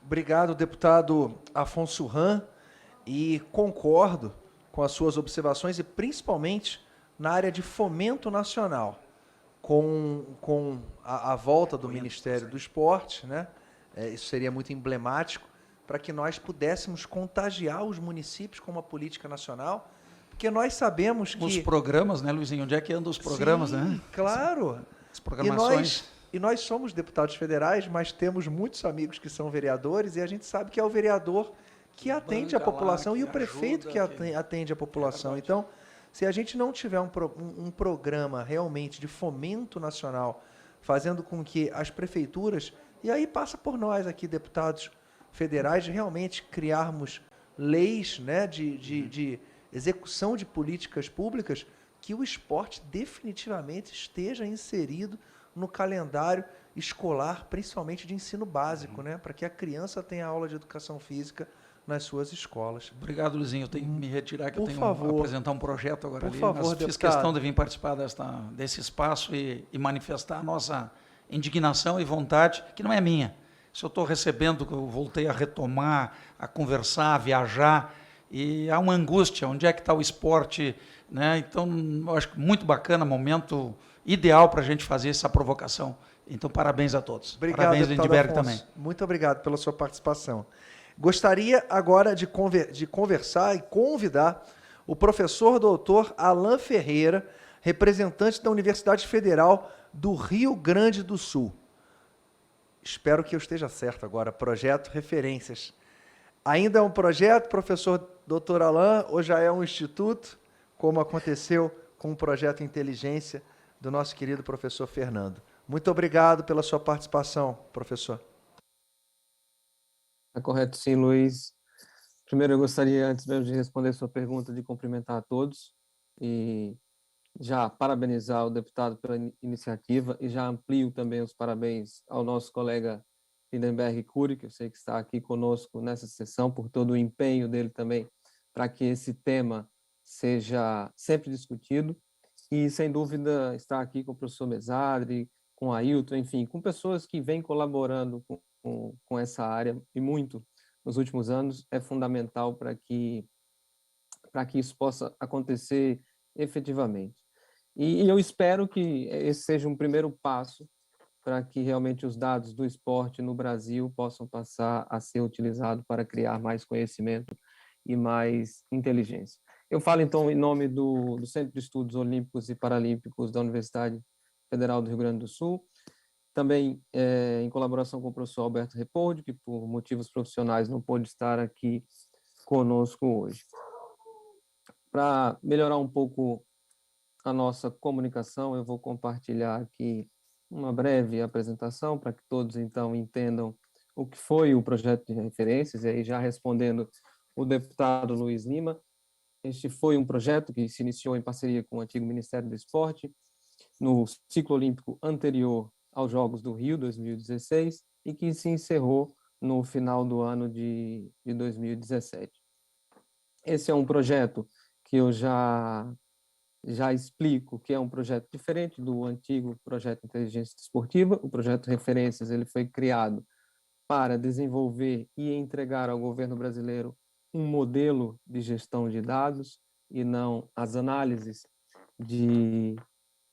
Obrigado, deputado Afonso Ram, e concordo com as suas observações, e principalmente na área de fomento nacional, com a volta do Ministério do Esporte, né? Isso seria muito emblemático, para que nós pudéssemos contagiar os municípios com uma política nacional, porque nós sabemos que... Os programas, né, Luizinho? Onde é que andam os programas, sim, né? Claro. As programações. E E nós somos deputados federais, mas temos muitos amigos que são vereadores e a gente sabe que é o vereador que atende a banca lá, população que e o prefeito que ajuda, que- atende a população. verdade. Então, se a gente não tiver um programa realmente de fomento nacional, fazendo com que as prefeituras, e aí passa por nós aqui, deputados federais, de realmente criarmos leis, né, de execução de políticas públicas, que o esporte definitivamente esteja inserido no calendário escolar, principalmente de ensino básico, né, para que a criança tenha aula de educação física nas suas escolas. Obrigado, Luizinho. Eu tenho que me retirar, que Por eu tenho favor. que apresentar um projeto agora Por ali. favor, Mas fiz deputado. questão de vir participar desse espaço e manifestar a nossa indignação e vontade, que não é minha. Se eu estou recebendo, que eu voltei a retomar, a conversar, a viajar, e há uma angústia, onde é que está o esporte, né? Então, eu acho muito bacana, momento ideal para a gente fazer essa provocação. Então, parabéns a todos. Obrigado, Parabéns, deputado Lindbergh, Afonso. também. Muito obrigado pela sua participação. Gostaria agora de conversar e convidar o professor doutor Alain Ferreira, representante da Universidade Federal do Rio Grande do Sul. Espero que eu esteja certo agora. Projeto Referências. Ainda é um projeto, professor doutor Alain, ou já é um instituto, como aconteceu com o projeto Inteligência do nosso querido professor Fernando. Muito obrigado pela sua participação, professor. Está correto, sim, Luiz. Primeiro, eu gostaria, antes mesmo de responder sua pergunta, de cumprimentar a todos e já parabenizar o deputado pela iniciativa e já amplio também os parabéns ao nosso colega Lindenberg Cury, que eu sei que está aqui conosco nessa sessão, por todo o empenho dele também para que esse tema seja sempre discutido e, sem dúvida, estar aqui com o professor Mesadri, com a Ailton, enfim, com pessoas que vêm colaborando com essa área e muito nos últimos anos, é fundamental para que isso possa acontecer efetivamente. E eu espero que esse seja um primeiro passo para que realmente os dados do esporte no Brasil possam passar a ser utilizados para criar mais conhecimento e mais inteligência. Eu falo, então, em nome do Centro de Estudos Olímpicos e Paralímpicos da Universidade Federal do Rio Grande do Sul, também em colaboração com o professor Alberto Repoldi, que por motivos profissionais não pôde estar aqui conosco hoje. Para melhorar um pouco a nossa comunicação, eu vou compartilhar aqui uma breve apresentação para que todos, então, entendam o que foi o projeto de referências, e aí já respondendo o deputado Luiz Lima. Este foi um projeto que se iniciou em parceria com o antigo Ministério do Esporte, no ciclo olímpico anterior aos Jogos do Rio, 2016, e que se encerrou no final do ano de 2017. Esse é um projeto que eu já explico que é um projeto diferente do antigo projeto Inteligência Desportiva. O projeto Referências ele foi criado para desenvolver e entregar ao governo brasileiro um modelo de gestão de dados e não as análises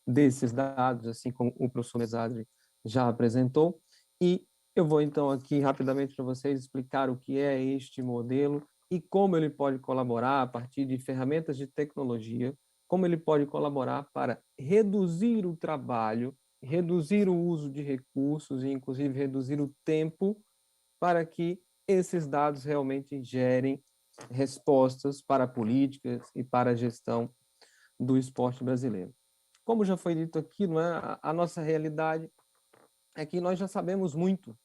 desses dados, assim como o professor Mesadri já apresentou. E eu vou, então, aqui rapidamente para vocês explicar o que é este modelo e como ele pode colaborar a partir de ferramentas de tecnologia, como ele pode colaborar para reduzir o trabalho, reduzir o uso de recursos e, inclusive, reduzir o tempo para que esses dados realmente gerem respostas para políticas e para a gestão do esporte brasileiro. Como já foi dito aqui, não é? A nossa realidade é que nós já sabemos muito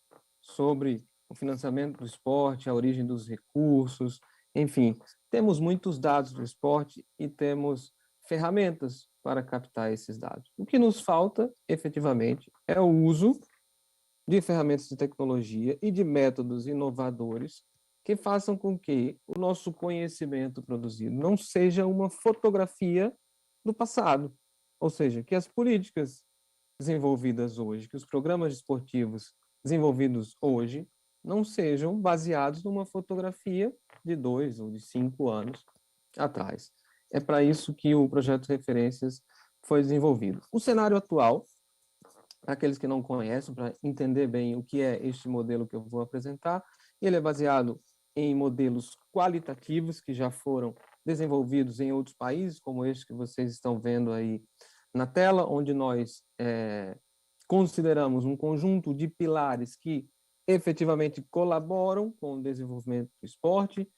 sobre o financiamento do esporte, a origem dos recursos, enfim, temos muitos dados do esporte e temos ferramentas para captar esses dados. O que nos falta, efetivamente, é o uso de ferramentas de tecnologia e de métodos inovadores que façam com que o nosso conhecimento produzido não seja uma fotografia do passado, ou seja, que as políticas desenvolvidas hoje, que os programas esportivos desenvolvidos hoje não sejam baseados numa fotografia de 2 ou de 5 anos atrás. É para isso que o projeto Referências foi desenvolvido. O cenário atual, para aqueles que não conhecem, para entender bem o que é este modelo que eu vou apresentar, ele é baseado em modelos qualitativos que já foram desenvolvidos em outros países, como este que vocês estão vendo aí na tela, onde nós consideramos um conjunto de pilares que efetivamente colaboram com o desenvolvimento do esporte,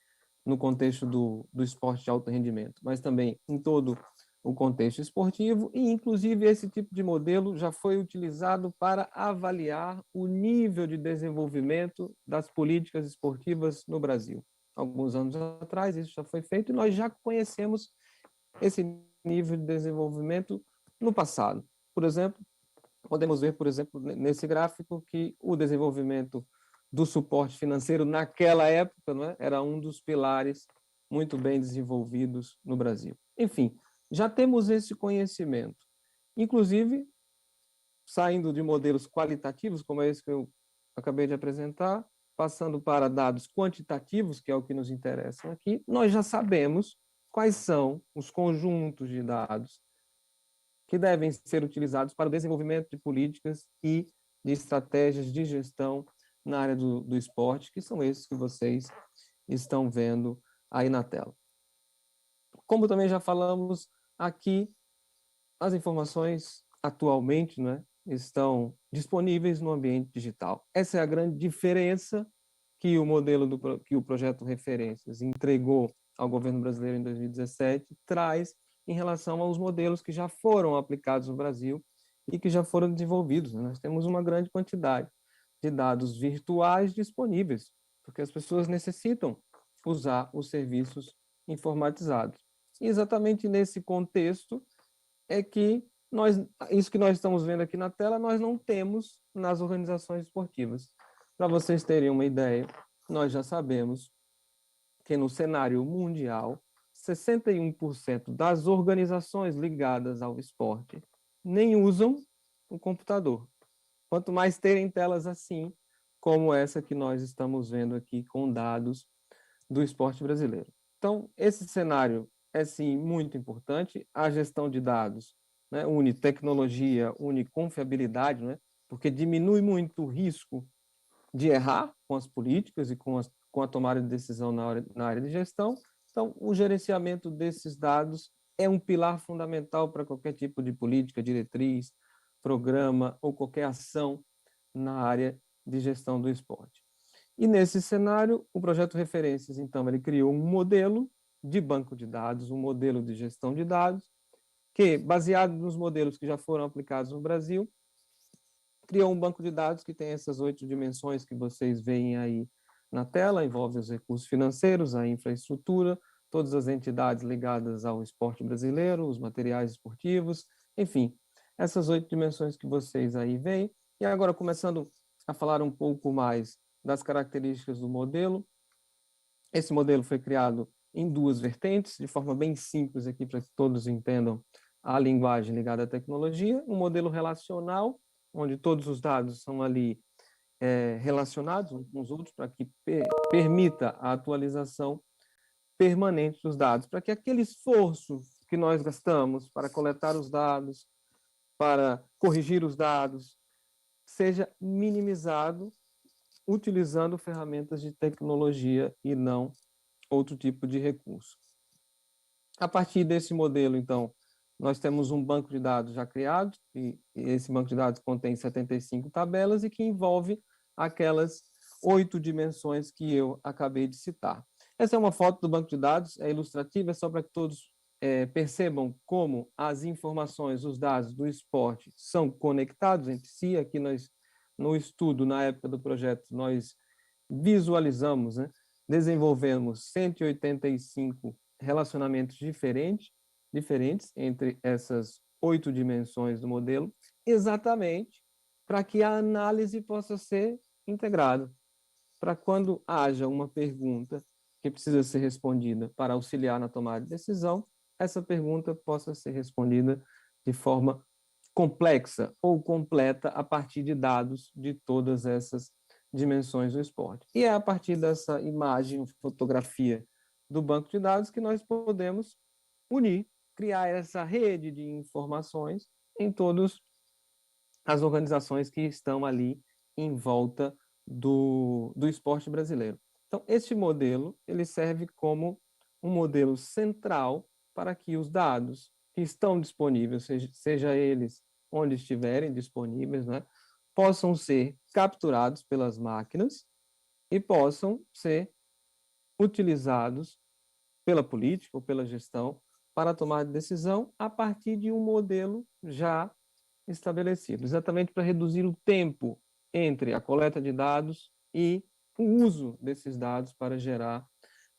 no contexto do esporte de alto rendimento, mas também em todo o contexto esportivo, e inclusive esse tipo de modelo já foi utilizado para avaliar o nível de desenvolvimento das políticas esportivas no Brasil. Alguns anos atrás isso já foi feito e nós já conhecemos esse nível de desenvolvimento no passado. Por exemplo, podemos ver, por exemplo, nesse gráfico, que o desenvolvimento do suporte financeiro naquela época, não é, era um dos pilares muito bem desenvolvidos no Brasil. Enfim, já temos esse conhecimento. Inclusive, saindo de modelos qualitativos, como é esse que eu acabei de apresentar, passando para dados quantitativos, que é o que nos interessa aqui, nós já sabemos quais são os conjuntos de dados que devem ser utilizados para o desenvolvimento de políticas e de estratégias de gestão na área do esporte, que são esses que vocês estão vendo aí na tela. Como também já falamos aqui, as informações atualmente, né, estão disponíveis no ambiente digital. Essa é a grande diferença que o modelo que o projeto Referências entregou ao governo brasileiro em 2017 traz em relação aos modelos que já foram aplicados no Brasil e que já foram desenvolvidos. Nós temos uma grande quantidade de dados virtuais disponíveis, porque as pessoas necessitam usar os serviços informatizados. E exatamente nesse contexto é que isso que nós estamos vendo aqui na tela, nós não temos nas organizações esportivas. Para vocês terem uma ideia, nós já sabemos que no cenário mundial, 61% das organizações ligadas ao esporte nem usam o computador. Quanto mais terem telas assim, como essa que nós estamos vendo aqui com dados do esporte brasileiro. Então, esse cenário é sim muito importante. A gestão de dados, né, une tecnologia, une confiabilidade, né, porque diminui muito o risco de errar com as políticas e com a tomada de decisão na área de gestão. Então, o gerenciamento desses dados é um pilar fundamental para qualquer tipo de política, diretriz, programa ou qualquer ação na área de gestão do esporte. E nesse cenário, o projeto Referências, então, ele criou um modelo de banco de dados, um modelo de gestão de dados, que, baseado nos modelos que já foram aplicados no Brasil, criou um banco de dados que tem essas 8 dimensões que vocês veem aí na tela, envolve os recursos financeiros, a infraestrutura, todas as entidades ligadas ao esporte brasileiro, os materiais esportivos, enfim, essas 8 dimensões que vocês aí veem. E agora, começando a falar um pouco mais das características do modelo. Esse modelo foi criado em 2 vertentes, de forma bem simples aqui, para que todos entendam a linguagem ligada à tecnologia. Um modelo relacional, onde todos os dados são ali relacionados uns com os outros, para que permita a atualização permanente dos dados, para que aquele esforço que nós gastamos para coletar os dados, para corrigir os dados, seja minimizado utilizando ferramentas de tecnologia e não outro tipo de recurso. A partir desse modelo, então, nós temos um banco de dados já criado, e esse banco de dados contém 75 tabelas e que envolve aquelas 8 dimensões que eu acabei de citar. Essa é uma foto do banco de dados, é ilustrativa, é só para que todos percebam como as informações, os dados do esporte são conectados entre si. Aqui nós, no estudo, na época do projeto, nós visualizamos, né, desenvolvemos 185 relacionamentos diferentes entre essas 8 dimensões do modelo, exatamente para que a análise possa ser integrada, para quando haja uma pergunta que precisa ser respondida para auxiliar na tomada de decisão, essa pergunta possa ser respondida de forma complexa ou completa a partir de dados de todas essas dimensões do esporte. E é a partir dessa imagem, fotografia do banco de dados que nós podemos unir, criar essa rede de informações em todas as organizações que estão ali em volta do esporte brasileiro. Então, este modelo ele serve como um modelo central para que os dados que estão disponíveis, seja eles onde estiverem disponíveis, né, possam ser capturados pelas máquinas e possam ser utilizados pela política ou pela gestão para tomar decisão a partir de um modelo já estabelecido, exatamente para reduzir o tempo entre a coleta de dados e o uso desses dados para gerar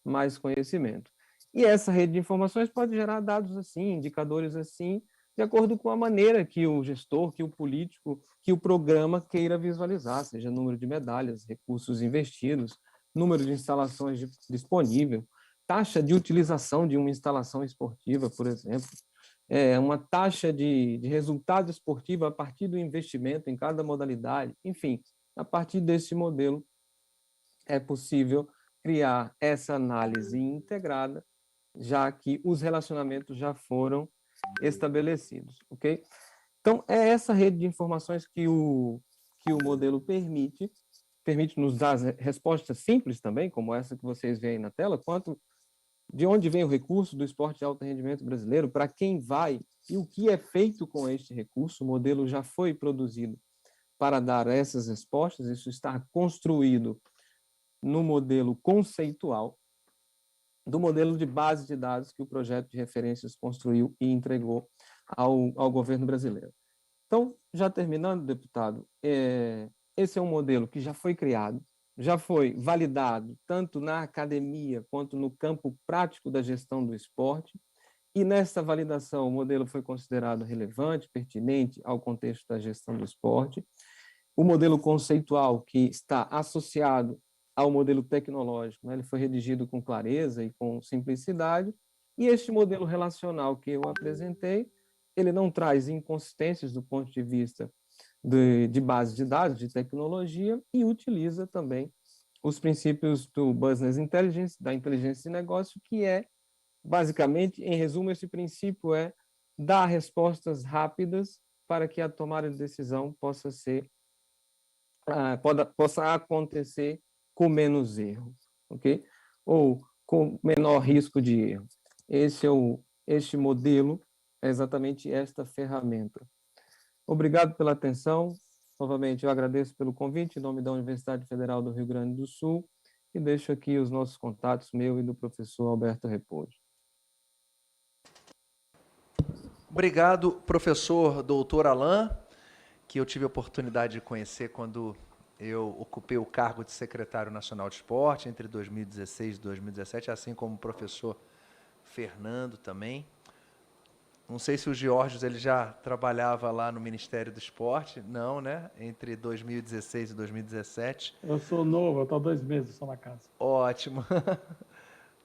mais conhecimento. E essa rede de informações pode gerar dados assim, indicadores assim, de acordo com a maneira que o gestor, que o político, que o programa queira visualizar, seja número de medalhas, recursos investidos, número de instalações disponível, taxa de utilização de uma instalação esportiva, por exemplo, uma taxa de resultado esportivo a partir do investimento em cada modalidade, enfim, a partir desse modelo é possível criar essa análise integrada, já que os relacionamentos já foram estabelecidos, ok? Então, é essa rede de informações que o modelo permite nos dar respostas simples também, como essa que vocês veem na tela, quanto de onde vem o recurso do esporte de alto rendimento brasileiro, para quem vai e o que é feito com este recurso. O modelo já foi produzido para dar essas respostas, isso está construído no modelo conceitual do modelo de base de dados que o projeto de referências construiu e entregou ao governo brasileiro. Então, já terminando, deputado, esse é um modelo que já foi criado, já foi validado tanto na academia quanto no campo prático da gestão do esporte, e nessa validação o modelo foi considerado relevante, pertinente ao contexto da gestão do esporte. O modelo conceitual, que está associado ao modelo tecnológico, né, ele foi redigido com clareza e com simplicidade, e este modelo relacional que eu apresentei, ele não traz inconsistências do ponto de vista de base de dados, de tecnologia, e utiliza também os princípios do Business Intelligence, da inteligência de negócio, que é, basicamente, em resumo, esse princípio é dar respostas rápidas para que a tomada de decisão possa acontecer com menos erro, ok? Ou com menor risco de erro. Este modelo é exatamente esta ferramenta. Obrigado pela atenção. Novamente, eu agradeço pelo convite em nome da Universidade Federal do Rio Grande do Sul e deixo aqui os nossos contatos, meu e do professor Alberto Repouso. Obrigado, professor doutor Alain, que eu tive a oportunidade de conhecer quando eu ocupei o cargo de secretário nacional de esporte entre 2016 e 2017, assim como o professor Fernando também. Não sei se o Georgios ele já trabalhava lá no Ministério do Esporte, não, né? Entre 2016 e 2017. Eu sou novo, eu estou há 2 meses só na casa. Ótimo.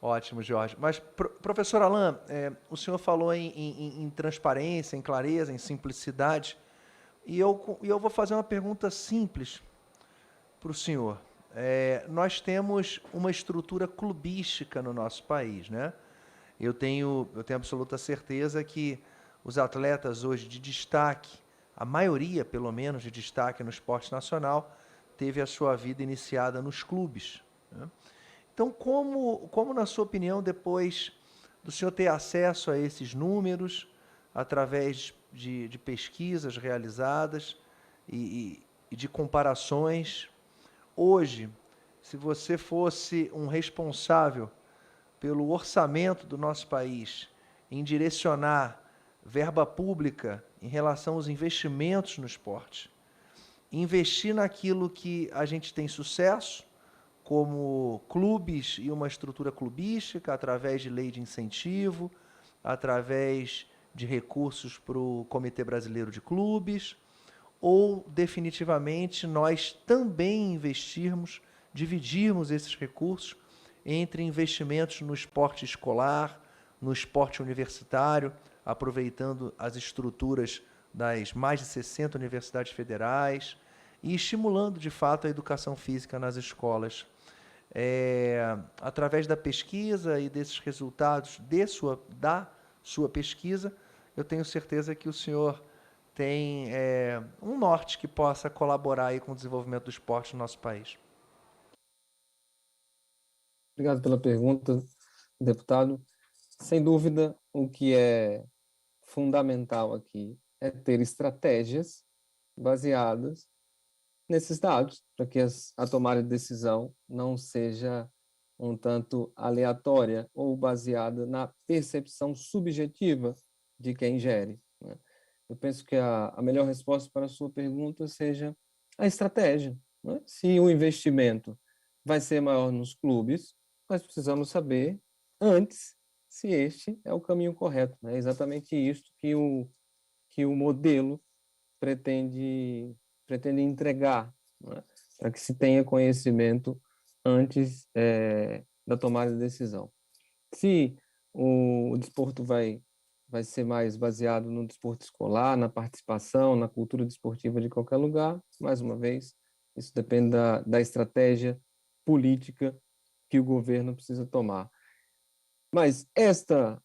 Ótimo, Jorge. Mas, professor Alain, o senhor falou em transparência, em clareza, em simplicidade, e eu vou fazer uma pergunta simples para o senhor. Nós temos uma estrutura clubística no nosso país, né? Eu tenho absoluta certeza que os atletas hoje de destaque, a maioria, pelo menos, de destaque no esporte nacional, teve a sua vida iniciada nos clubes, né? Então, como, na sua opinião, depois do senhor ter acesso a esses números, através de pesquisas realizadas e de comparações, hoje, se você fosse um responsável pelo orçamento do nosso país, em direcionar verba pública em relação aos investimentos no esporte, investir naquilo que a gente tem sucesso, como clubes e uma estrutura clubística, através de lei de incentivo, através de recursos para o Comitê Brasileiro de Clubes, ou definitivamente nós também investirmos, dividirmos esses recursos entre investimentos no esporte escolar, no esporte universitário, aproveitando as estruturas das mais de 60 universidades federais e estimulando, de fato, a educação física nas escolas. Através da pesquisa e desses resultados da sua pesquisa, eu tenho certeza que o senhor tem um norte que possa colaborar aí com o desenvolvimento do esporte no nosso país. Obrigado pela pergunta, deputado. Sem dúvida, o que é fundamental aqui é ter estratégias baseadas nesses dados, para que a tomada de decisão não seja um tanto aleatória ou baseada na percepção subjetiva de quem gere, né? Eu penso que a melhor resposta para a sua pergunta seja a estratégia, né? Se o investimento vai ser maior nos clubes, nós precisamos saber antes se este é o caminho correto, né? É exatamente isto que o modelo pretende entregar, né? Para que se tenha conhecimento antes da tomada de decisão. Se o desporto vai ser mais baseado no desporto escolar, na participação, na cultura desportiva de qualquer lugar, mais uma vez, isso depende da estratégia política que o governo precisa tomar. Mas esta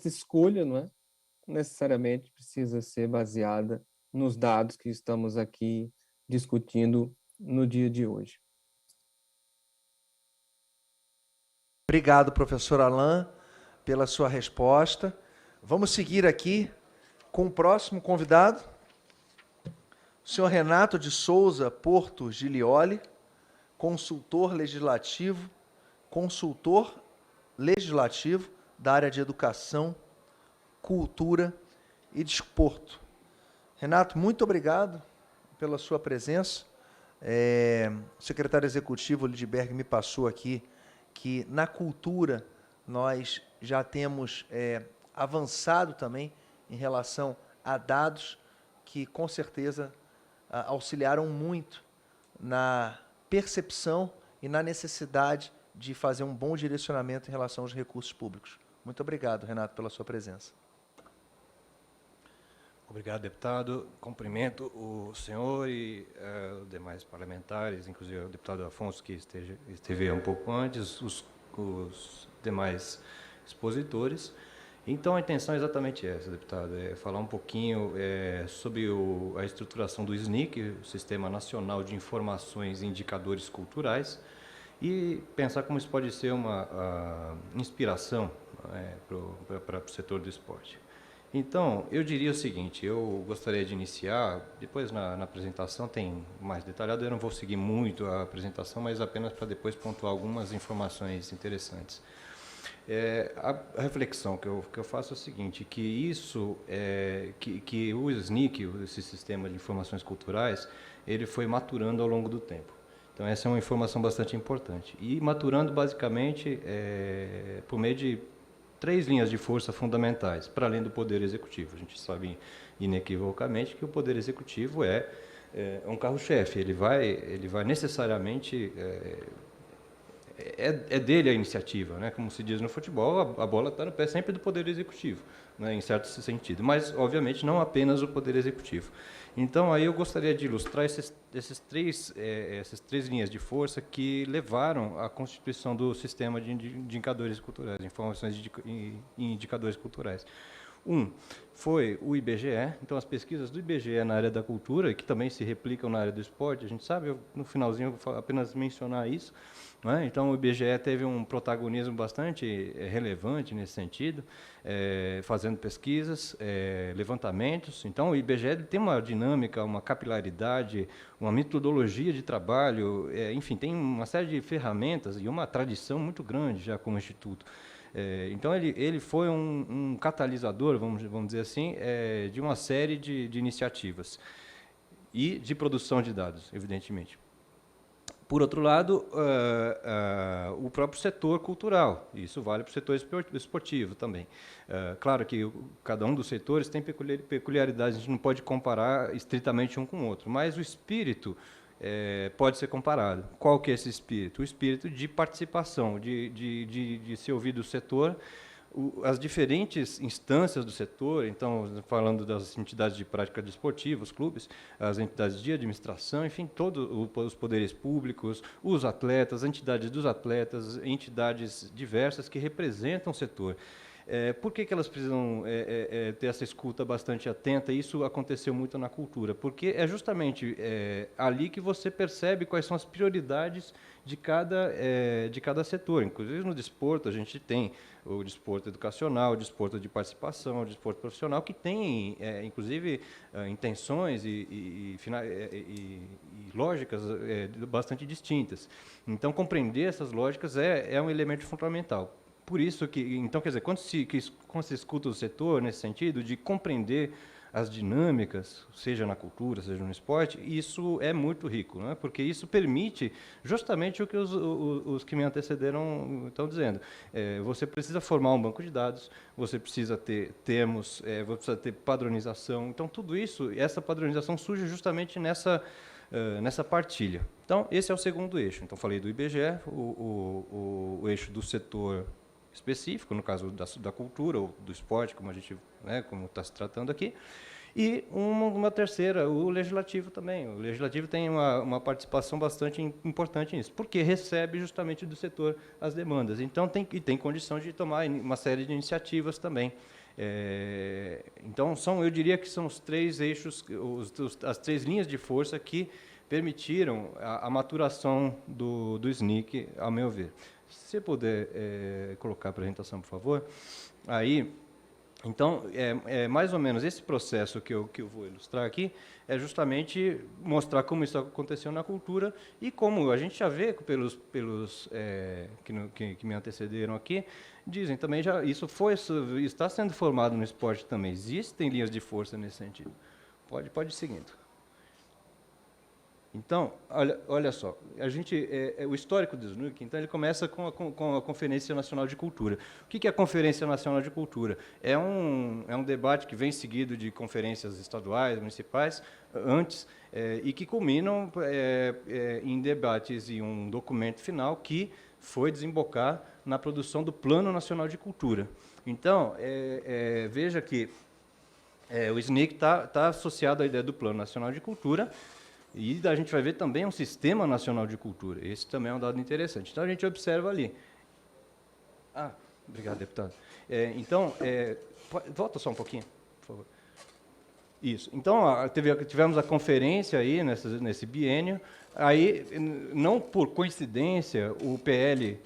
escolha, não é, necessariamente precisa ser baseada nos dados que estamos aqui discutindo no dia de hoje. Obrigado, professor Alain, pela sua resposta. Vamos seguir aqui com o próximo convidado, o senhor Renato de Souza Porto Gilioli, consultor legislativo da área de educação, cultura e desporto. Renato, muito obrigado pela sua presença. O secretário executivo Lidberg me passou aqui que na cultura nós já temos avançado também em relação a dados que, com certeza, auxiliaram muito na percepção e na necessidade de fazer um bom direcionamento em relação aos recursos públicos. Muito obrigado, Renato, pela sua presença. Obrigado, deputado. Cumprimento o senhor e os demais parlamentares, inclusive o deputado Afonso, que esteve um pouco antes, os demais expositores. Então, a intenção é exatamente essa, deputado, é falar um pouquinho sobre a estruturação do SNIC, o Sistema Nacional de Informações e Indicadores Culturais, e pensar como isso pode ser uma inspiração para o setor do esporte. Então, eu diria o seguinte, eu gostaria de iniciar, depois na apresentação tem mais detalhado, eu não vou seguir muito a apresentação, mas apenas para depois pontuar algumas informações interessantes. A reflexão que eu faço é o seguinte, que isso, que o SNIC, esse Sistema de Informações Culturais, ele foi maturando ao longo do tempo. Então, essa é uma informação bastante importante. E maturando, basicamente, por meio de 3 linhas de força fundamentais, para além do Poder Executivo. A gente sabe inequivocamente que o Poder Executivo é um carro-chefe, ele vai necessariamente... É dele a iniciativa, né? Como se diz no futebol, a bola está no pé sempre do Poder Executivo, né? Em certo sentido, mas, obviamente, não apenas o Poder Executivo. Então, aí eu gostaria de ilustrar essas três linhas de força que levaram à constituição do sistema de indicadores culturais, informações e indicadores culturais. Foi o IBGE, então as pesquisas do IBGE na área da cultura, que também se replicam na área do esporte, a gente sabe, no finalzinho eu vou apenas mencionar isso, né? Então o IBGE teve um protagonismo bastante relevante nesse sentido, fazendo pesquisas, levantamentos. Então o IBGE tem uma dinâmica, uma capilaridade, uma metodologia de trabalho, enfim, tem uma série de ferramentas e uma tradição muito grande já como instituto. Então, ele foi um catalisador, vamos dizer assim, de uma série de iniciativas e de produção de dados, evidentemente. Por outro lado, o próprio setor cultural, isso vale para o setor esportivo também. Claro que cada um dos setores tem peculiaridades, a gente não pode comparar estritamente um com o outro, mas o espírito pode ser comparado. Qual que é esse espírito? O espírito de participação, de se ouvir do setor, as diferentes instâncias do setor, então, falando das entidades de prática desportiva, os clubes, as entidades de administração, enfim, todos os poderes públicos, os atletas, entidades dos atletas, entidades diversas que representam o setor. Por que elas precisam ter essa escuta bastante atenta? Isso aconteceu muito na cultura, porque é justamente ali que você percebe quais são as prioridades de cada setor. Inclusive, no desporto, a gente tem o desporto educacional, o desporto de participação, o desporto profissional, que tem, inclusive, intenções e lógicas bastante distintas. Então, compreender essas lógicas é um elemento fundamental. Por isso que, então, quer dizer, quando se escuta o setor nesse sentido de compreender as dinâmicas, seja na cultura, seja no esporte, isso é muito rico, não é? Porque isso permite justamente o que os que me antecederam estão dizendo. Você precisa formar um banco de dados, você precisa ter termos, você precisa ter padronização. Então, tudo isso, essa padronização surge justamente nessa partilha. Então, esse é o segundo eixo. Então, falei do IBGE, o eixo do setor específico, no caso da cultura ou do esporte, como a gente, como está se tratando aqui, e uma terceira, o legislativo também. O legislativo tem uma participação bastante importante nisso, porque recebe justamente do setor as demandas. Então, tem condição de tomar uma série de iniciativas também. Então, eu diria que são os três eixos, as três linhas de força que permitiram a maturação do SNIC, ao meu ver. Se você puder colocar a apresentação, por favor. Aí, então, mais ou menos esse processo que eu vou ilustrar aqui é justamente mostrar como isso aconteceu na cultura e como a gente já vê pelos que me antecederam aqui, dizem também, isso está sendo formado no esporte também. Existem linhas de força nesse sentido. Pode ir seguindo. Então, olha só, o histórico do SNIC, então, ele começa com a Conferência Nacional de Cultura. O que é a Conferência Nacional de Cultura? É um debate que vem seguido de conferências estaduais, municipais, antes, e que culminam em debates e um documento final que foi desembocar na produção do Plano Nacional de Cultura. Então, veja que o SNIC está associado à ideia do Plano Nacional de Cultura. E a gente vai ver também um Sistema Nacional de Cultura. Esse também é um dado interessante. Então, a gente observa ali. Obrigado, deputado. Volta só um pouquinho, por favor. Isso. Então, tivemos a conferência aí nesse biênio. Aí, não por coincidência, o PL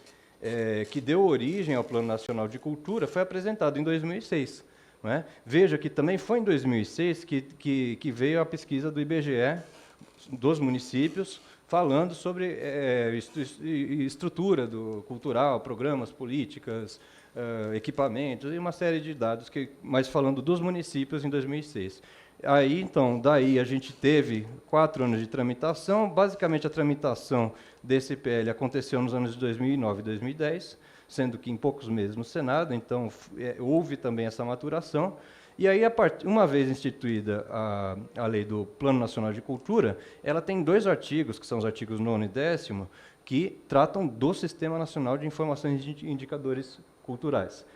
que deu origem ao Plano Nacional de Cultura foi apresentado em 2006. Não é? Veja que também foi em 2006 que veio a pesquisa do IBGE, dos municípios, falando sobre estrutura cultural, programas, políticas, equipamentos e uma série de dados, mas falando dos municípios em 2006. Aí, então, daí a gente teve 4 anos de tramitação. Basicamente, a tramitação desse PL aconteceu nos anos de 2009 e 2010, sendo que em poucos meses no Senado, então houve também essa maturação. E aí, uma vez instituída a lei do Plano Nacional de Cultura, ela tem 2 artigos, que são os artigos 9º e 10º, que tratam do Sistema Nacional de Informações de Indicadores Culturais.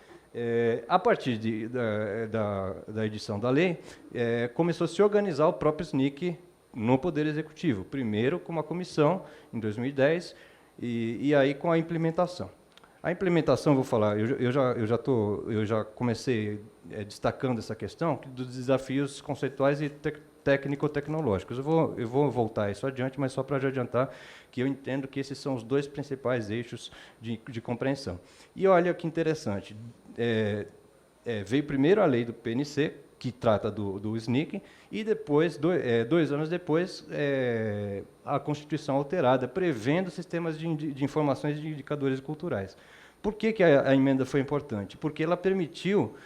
A partir da edição da lei, começou a se organizar o próprio SNIC no Poder Executivo, primeiro com uma comissão, em 2010, e aí com a implementação. A implementação, vou falar, eu já comecei destacando essa questão dos desafios conceituais e técnico-tecnológicos. Eu vou voltar a isso adiante, mas só para já adiantar que eu entendo que esses são os 2 principais eixos de compreensão. E olha que interessante, veio primeiro a lei do PNC, que trata do SNIC, e depois, 2 anos depois, a Constituição alterada, prevendo sistemas de informações de indicadores culturais. Por que a emenda foi importante? Porque ela permitiu,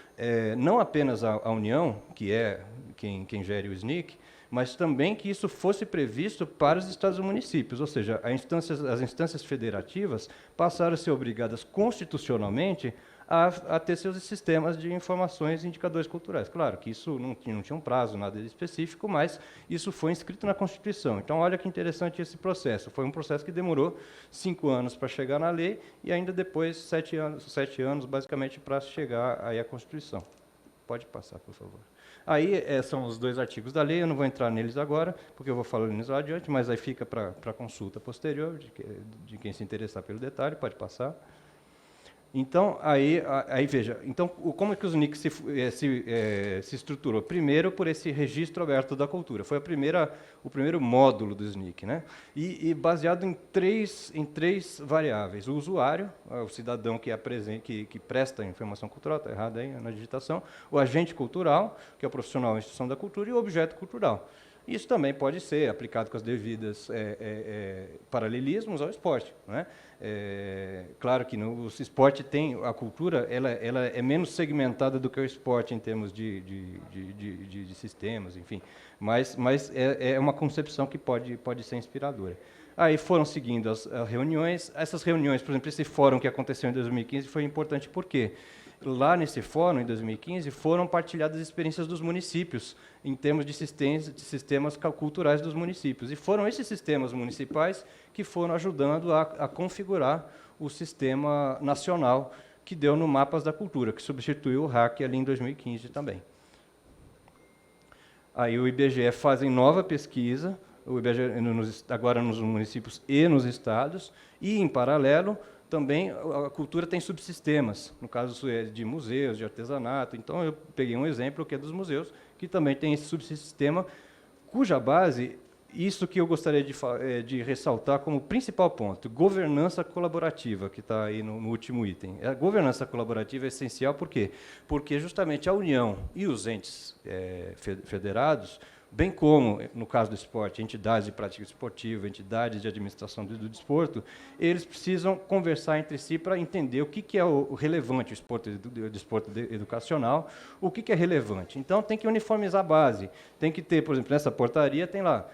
não apenas a União, que é quem gere o SNIC, mas também que isso fosse previsto para os estados e municípios, ou seja, as instâncias federativas passaram a ser obrigadas constitucionalmente a ter seus sistemas de informações e indicadores culturais. Claro que isso não tinha um prazo, nada específico, mas isso foi inscrito na Constituição. Então, olha que interessante esse processo. Foi um processo que demorou 5 anos para chegar na lei e ainda depois 7 anos, basicamente, para chegar aí à Constituição. Pode passar, por favor. Aí são os 2 artigos da lei, eu não vou entrar neles agora, porque eu vou falar neles lá adiante, mas aí fica para consulta posterior, de quem se interessar pelo detalhe, pode passar. Então, aí veja, então, como é que o SNIC se estruturou? Primeiro, por esse registro aberto da cultura. Foi o primeiro módulo do SNIC, né? E baseado em três variáveis. O usuário, o cidadão que presta a informação cultural, está errado aí na digitação, o agente cultural, que é o profissional da instituição da cultura, e o objeto cultural. Isso também pode ser aplicado com as devidas paralelismos ao esporte, né? Claro que o esporte tem a cultura, ela é menos segmentada do que o esporte em termos de sistemas, enfim, mas é uma concepção que pode ser inspiradora. Aí foram seguindo as reuniões. Essas reuniões, por exemplo, esse fórum que aconteceu em 2015 foi importante porque lá nesse fórum, em 2015, foram partilhadas as experiências dos municípios em termos de sistemas culturais dos municípios. E foram esses sistemas municipais que foram ajudando a configurar o sistema nacional que deu no Mapas da Cultura, que substituiu o RAC ali em 2015 também. Aí o IBGE faz nova pesquisa, o IBGE agora nos municípios e nos estados, e, em paralelo, também a cultura tem subsistemas, no caso de museus, de artesanato. Então, eu peguei um exemplo que é dos museus, que também tem esse subsistema, cuja base, isso que eu gostaria de ressaltar como principal ponto, governança colaborativa, que está aí no último item. A governança colaborativa é essencial, por quê? Porque justamente a União e os entes federados, bem como, no caso do esporte, entidades de prática esportiva, entidades de administração do desporto, eles precisam conversar entre si para entender o que é o relevante, o desporto educacional, o que é relevante. Então, tem que uniformizar a base. Tem que ter, por exemplo, nessa portaria, tem lá,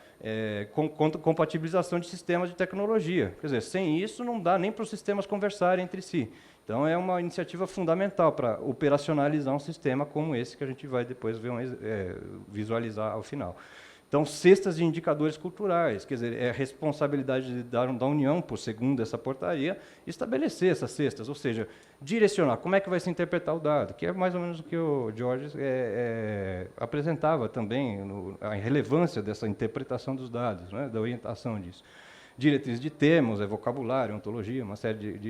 compatibilização de sistemas de tecnologia. Quer dizer, sem isso, não dá nem para os sistemas conversarem entre si. Então, é uma iniciativa fundamental para operacionalizar um sistema como esse que a gente vai depois visualizar ao final. Então, cestas de indicadores culturais, quer dizer, é responsabilidade da União, por segundo essa portaria, estabelecer essas cestas, ou seja, direcionar como é que vai se interpretar o dado, que é mais ou menos o que o Jorge apresentava também, a relevância dessa interpretação dos dados, né, da orientação disso. Diretrizes de termos, vocabulário, ontologia, uma série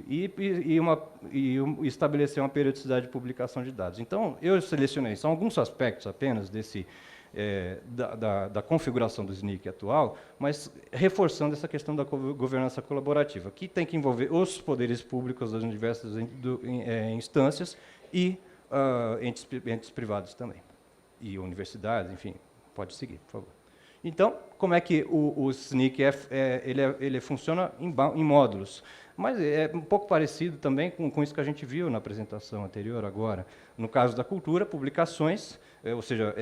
e estabelecer uma periodicidade de publicação de dados. Então, eu selecionei, são alguns aspectos apenas da configuração do SNIC atual, mas reforçando essa questão da governança colaborativa, que tem que envolver os poderes públicos das diversas instâncias e entes privados também, e universidades, enfim, pode seguir, por favor. Então, como é que o SNIC ele funciona em módulos? Mas é um pouco parecido também com isso que a gente viu na apresentação anterior agora. No caso da cultura, publicações, ou seja,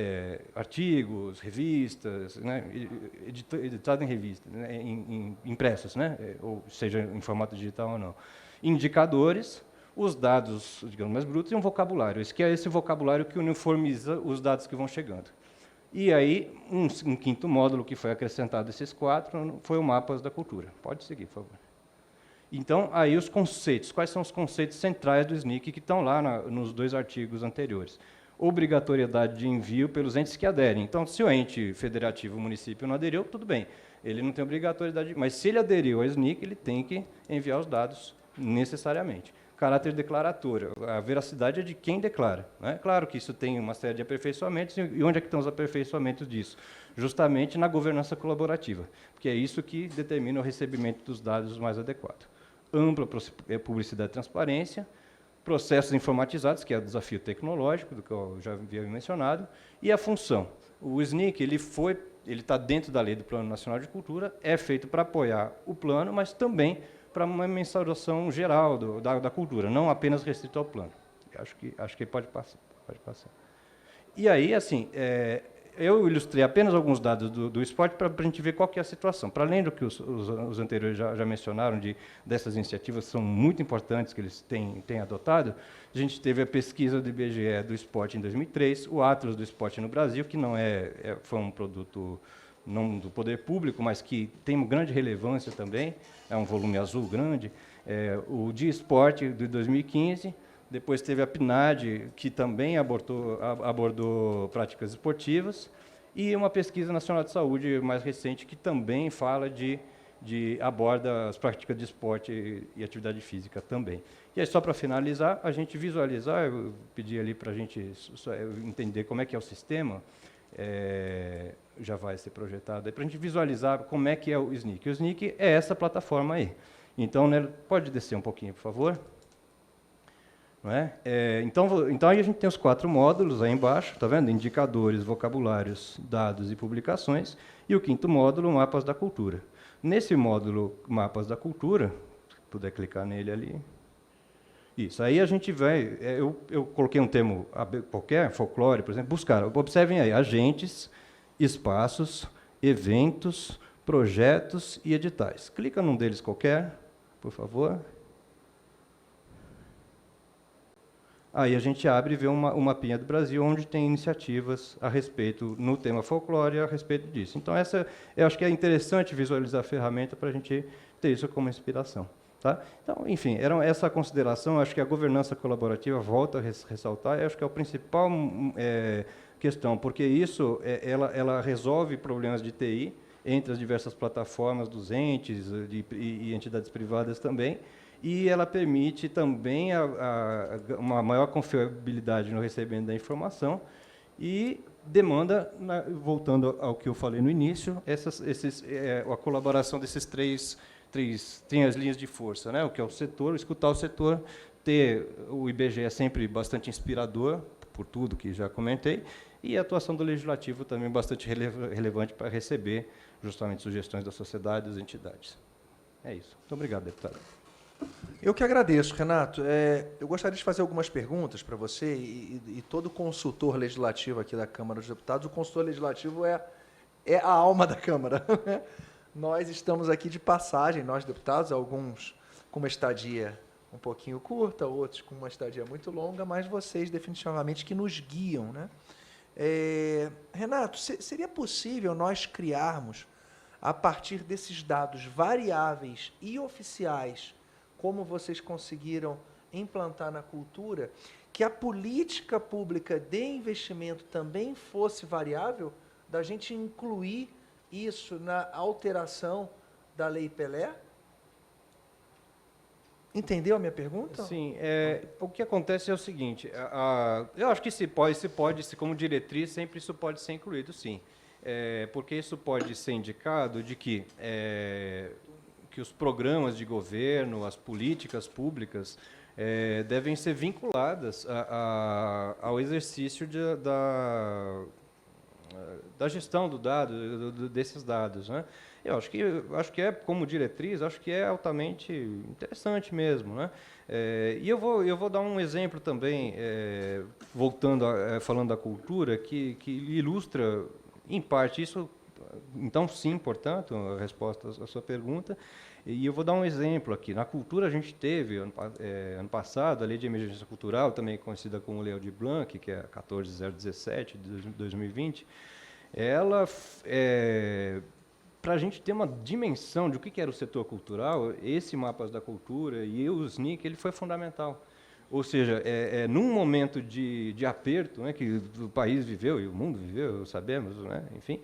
artigos, revistas, né, editado em revistas, né, impressos, né, ou seja, em formato digital ou não. Indicadores, os dados, digamos, mais brutos e um vocabulário. Esse vocabulário que uniformiza os dados que vão chegando. E aí, um quinto módulo que foi acrescentado esses 4 foi o Mapas da Cultura. Pode seguir, por favor. Então, aí os conceitos. Quais são os conceitos centrais do SNIC que estão lá nos 2 artigos anteriores? Obrigatoriedade de envio pelos entes que aderem. Então, se o ente federativo, o município, não aderiu, tudo bem. Ele não tem obrigatoriedade, mas se ele aderiu ao SNIC, ele tem que enviar os dados necessariamente. Caráter declaratório, a veracidade é de quem declara, né? Claro que isso tem uma série de aperfeiçoamentos, e onde é que estão os aperfeiçoamentos disso? Justamente na governança colaborativa, porque é isso que determina o recebimento dos dados mais adequado. Ampla publicidade e transparência, processos informatizados, que é o desafio tecnológico, do que eu já havia mencionado, e a função. O SNIC ele está dentro da lei do Plano Nacional de Cultura, é feito para apoiar o plano, mas também para uma mensuração geral da cultura, não apenas restrito ao plano. Acho que pode passar. E aí, assim, eu ilustrei apenas alguns dados do esporte para a gente ver qual que é a situação. Para além do que os anteriores já mencionaram, dessas iniciativas que são muito importantes que eles têm adotado, a gente teve a pesquisa do IBGE do esporte em 2003, o Atlas do Esporte no Brasil, que não foi um produto não do poder público, mas que tem uma grande relevância também, é um volume azul grande, o de esporte de 2015, depois teve a PNAD, que também abordou práticas esportivas, e uma pesquisa nacional de saúde mais recente, que também fala de aborda as práticas de esporte e atividade física também. E aí, só para finalizar, a gente visualizar, eu pedi ali para a gente entender como é que é o sistema, já vai ser projetado, para a gente visualizar como é que é o SNIC. O SNIC é essa plataforma aí. Então, né, pode descer um pouquinho, por favor? Não é? Então, aí a gente tem os 4 módulos aí embaixo, tá vendo? Indicadores, vocabulários, dados e publicações. E o 5º módulo, mapas da cultura. Nesse módulo, mapas da cultura, se puder clicar nele ali. Isso, aí a gente vai, eu coloquei um termo qualquer, folclore, por exemplo, buscar. Observem aí, agentes, espaços, eventos, projetos e editais. Clica num deles qualquer, por favor. Aí a gente abre e vê um mapinha do Brasil, onde tem iniciativas a respeito, no tema folclore, a respeito disso. Então, eu acho que é interessante visualizar a ferramenta para a gente ter isso como inspiração. Tá? Então, enfim, era essa consideração, acho que a governança colaborativa, volta a ressaltar, acho que é a principal questão, porque isso ela resolve problemas de TI entre as diversas plataformas dos entes e entidades privadas também, e ela permite também uma maior confiabilidade no recebimento da informação e demanda, voltando ao que eu falei no início, a colaboração desses três tem as linhas de força, né? O que é o setor, escutar o setor, o IBGE é sempre bastante inspirador, por tudo que já comentei, e a atuação do legislativo também bastante relevante para receber justamente sugestões da sociedade e das entidades. É isso. Muito obrigado, deputado. Eu que agradeço, Renato. Eu gostaria de fazer algumas perguntas para você e todo consultor legislativo aqui da Câmara dos Deputados. O consultor legislativo é a alma da Câmara. Nós estamos aqui de passagem, nós deputados, alguns com uma estadia um pouquinho curta, outros com uma estadia muito longa, mas vocês definitivamente que nos guiam, né? Renato, seria possível nós criarmos, a partir desses dados variáveis e oficiais, como vocês conseguiram implantar na cultura, que a política pública de investimento também fosse variável, da gente incluir isso na alteração da Lei Pelé? Entendeu a minha pergunta? Sim. O que acontece é o seguinte, eu acho que se como diretriz, sempre isso pode ser incluído, sim. Porque isso pode ser indicado de que os programas de governo, as políticas públicas, devem ser vinculadas ao exercício da gestão desses dados, né? Eu acho que como diretriz, acho que é altamente interessante mesmo, né? E eu vou dar um exemplo também, voltando falando da cultura, que ilustra em parte isso. Então, sim, portanto, a resposta à sua pergunta. E eu vou dar um exemplo aqui. Na cultura, a gente teve, ano passado, a Lei de Emergência Cultural, também conhecida como Lei Aldir Blanc, que é a 14017 de 2020, ela, para a gente ter uma dimensão de o que era o setor cultural, esse Mapas da Cultura e o SNIC, ele foi fundamental. Ou seja, num momento de aperto, né, que o país viveu e o mundo viveu, sabemos, né, enfim,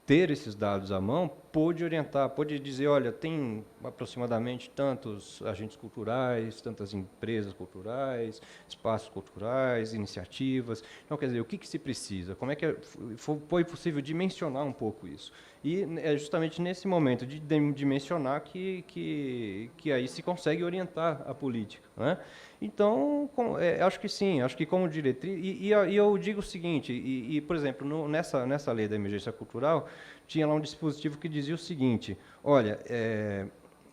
ter esses dados à mão pôde orientar, pôde dizer, olha, tem aproximadamente tantos agentes culturais, tantas empresas culturais, espaços culturais, iniciativas. Então, quer dizer, o que se precisa? Como é que foi possível dimensionar um pouco isso? E é justamente nesse momento de dimensionar que aí se consegue orientar a política, né? Então, acho que sim, acho que como diretriz, e eu digo o seguinte, por exemplo, nessa lei da emergência cultural, tinha lá um dispositivo que dizia o seguinte, olha,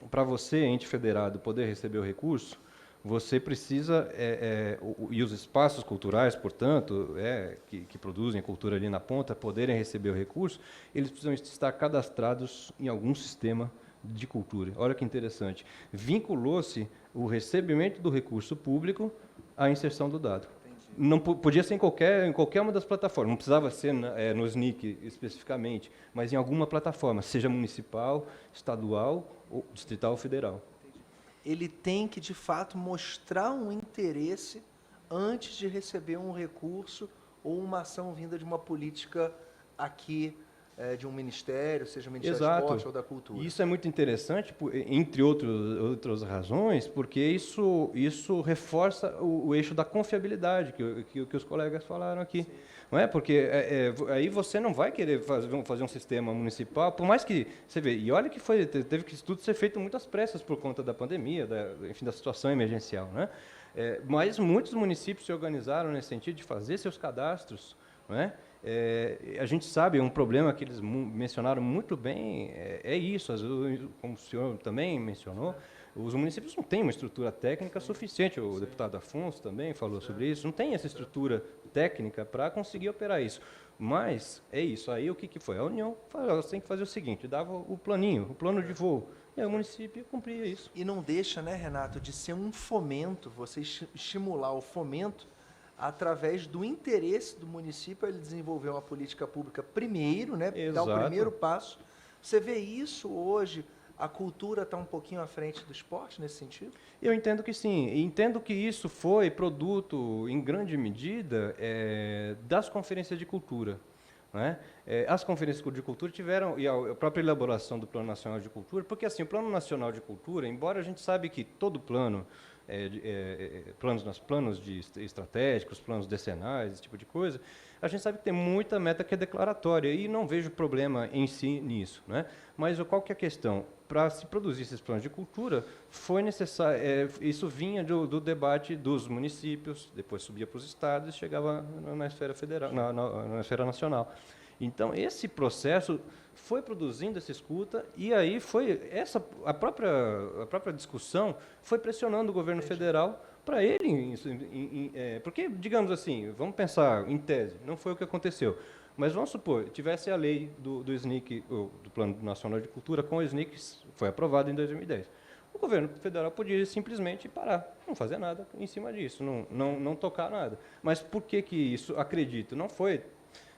para você, ente federado, poder receber o recurso, você precisa, e os espaços culturais, portanto, que produzem cultura ali na ponta, poderem receber o recurso, eles precisam estar cadastrados em algum sistema de cultura. Olha que interessante. Vinculou-se o recebimento do recurso público à inserção do dado. Não podia ser em qualquer uma das plataformas, não precisava ser no SNIC especificamente, mas em alguma plataforma, seja municipal, estadual, ou distrital ou federal. Ele tem que, de fato, mostrar um interesse antes de receber um recurso ou uma ação vinda de uma política aqui de um ministério, seja o Ministério Exato. do Esporte ou da Cultura. E isso é muito interessante, entre outras razões, porque isso reforça o eixo da confiabilidade que os colegas falaram aqui. Não é? Porque aí você não vai querer fazer um sistema municipal, por mais que você vê, e olha que teve que tudo ser feito muitas pressas por conta da pandemia, enfim, da situação emergencial, né? Mas muitos municípios se organizaram nesse sentido de fazer seus cadastros, não é? A gente sabe, um problema que eles mencionaram muito bem é isso, como o senhor também mencionou, os municípios não têm uma estrutura técnica suficiente, o deputado Afonso também falou sobre isso, não tem essa estrutura técnica para conseguir operar isso. Mas é isso, aí o que foi? A União falou, você tem que fazer o seguinte, dava o planinho, o plano de voo, e aí o município cumpria isso. E não deixa, né, Renato, de ser um fomento, você estimular o fomento através do interesse do município, ele desenvolver uma política pública primeiro, né, dar o primeiro passo. Você vê isso hoje, a cultura está um pouquinho à frente do esporte nesse sentido? Eu entendo que sim. Entendo que isso foi produto, em grande medida, das conferências de cultura. Né? As conferências de cultura tiveram, e a própria elaboração do Plano Nacional de Cultura, porque assim, o Plano Nacional de Cultura, embora a gente sabe que todo plano, planos estratégicos, planos decenais, esse tipo de coisa, a gente sabe que tem muita meta que é declaratória, e não vejo problema em si nisso. Né? Mas qual que é a questão? Para se produzir esses planos de cultura, foi necessário, isso vinha do debate dos municípios, depois subia para os estados e chegava na esfera federal, na esfera nacional. Então, esse processo foi produzindo essa escuta, e aí foi a própria discussão foi pressionando o governo federal para ele, porque, digamos assim, vamos pensar em tese, não foi o que aconteceu. Mas vamos supor, tivesse a lei do SNIC, do Plano Nacional de Cultura, com o SNIC, foi aprovado em 2010. O governo federal podia simplesmente parar, não fazer nada em cima disso, não tocar nada. Mas por que isso, acredito, não foi,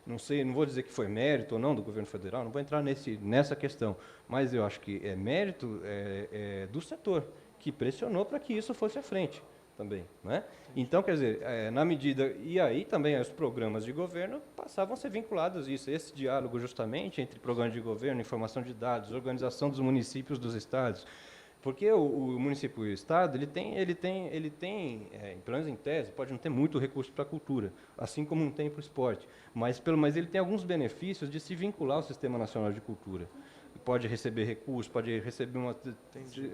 não sei, não vou dizer que foi mérito ou não do governo federal, não vou entrar nessa questão, mas eu acho que é mérito do setor, que pressionou para que isso fosse à frente também, né? Então, quer dizer, na medida, e aí também os programas de governo passavam a ser vinculados a isso, esse diálogo justamente entre programas de governo, informação de dados, organização dos municípios dos estados, porque o município e o estado, ele tem, pelo menos em tese, pode não ter muito recurso para a cultura, assim como não tem para o esporte, mas ele tem alguns benefícios de se vincular ao Sistema Nacional de Cultura. Pode receber recursos, pode receber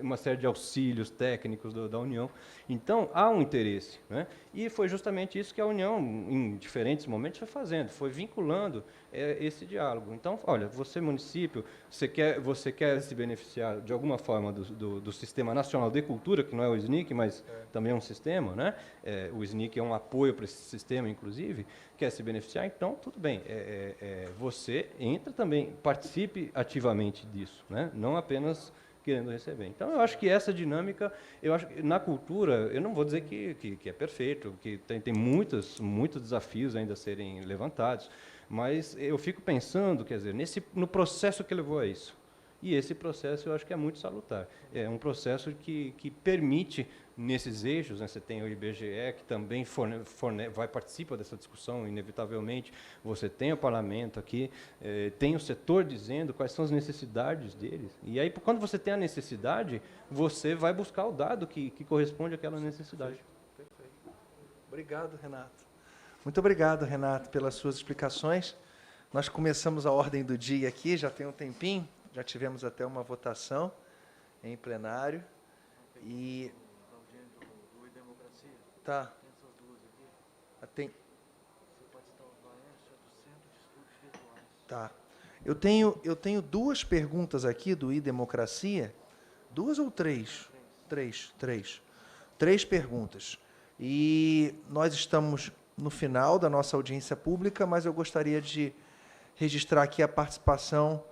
uma série de auxílios técnicos da União. Então, há um interesse. Né? E foi justamente isso que a União, em diferentes momentos, foi fazendo, foi vinculando esse diálogo. Então, olha, você, município, você quer se beneficiar de alguma forma do Sistema Nacional de Cultura, que não é o SNIC, mas também é um sistema, né? O SNIC é um apoio para esse sistema, inclusive, quer se beneficiar, então, tudo bem. Você entra também, participe ativamente disso, né? Não apenas querendo receber. Então, eu acho que essa dinâmica, eu acho que na cultura, eu não vou dizer que é perfeito, que tem muitos desafios ainda a serem levantados, mas eu fico pensando, quer dizer, no processo que levou a isso. E esse processo eu acho que é muito salutar. É um processo que permite, nesses eixos, né, você tem o IBGE, que também participa dessa discussão, inevitavelmente, você tem o parlamento aqui, tem o setor dizendo quais são as necessidades deles. E aí, quando você tem a necessidade, você vai buscar o dado que corresponde àquela necessidade. Perfeito. Obrigado, Renato. Muito obrigado, Renato, pelas suas explicações. Nós começamos a ordem do dia aqui, já tem um tempinho, já tivemos até uma votação em plenário. E tá. Tem. Tá. Eu tenho duas perguntas aqui do iDemocracia. Duas ou três? Três perguntas. E nós estamos no final da nossa audiência pública, mas eu gostaria de registrar aqui a participação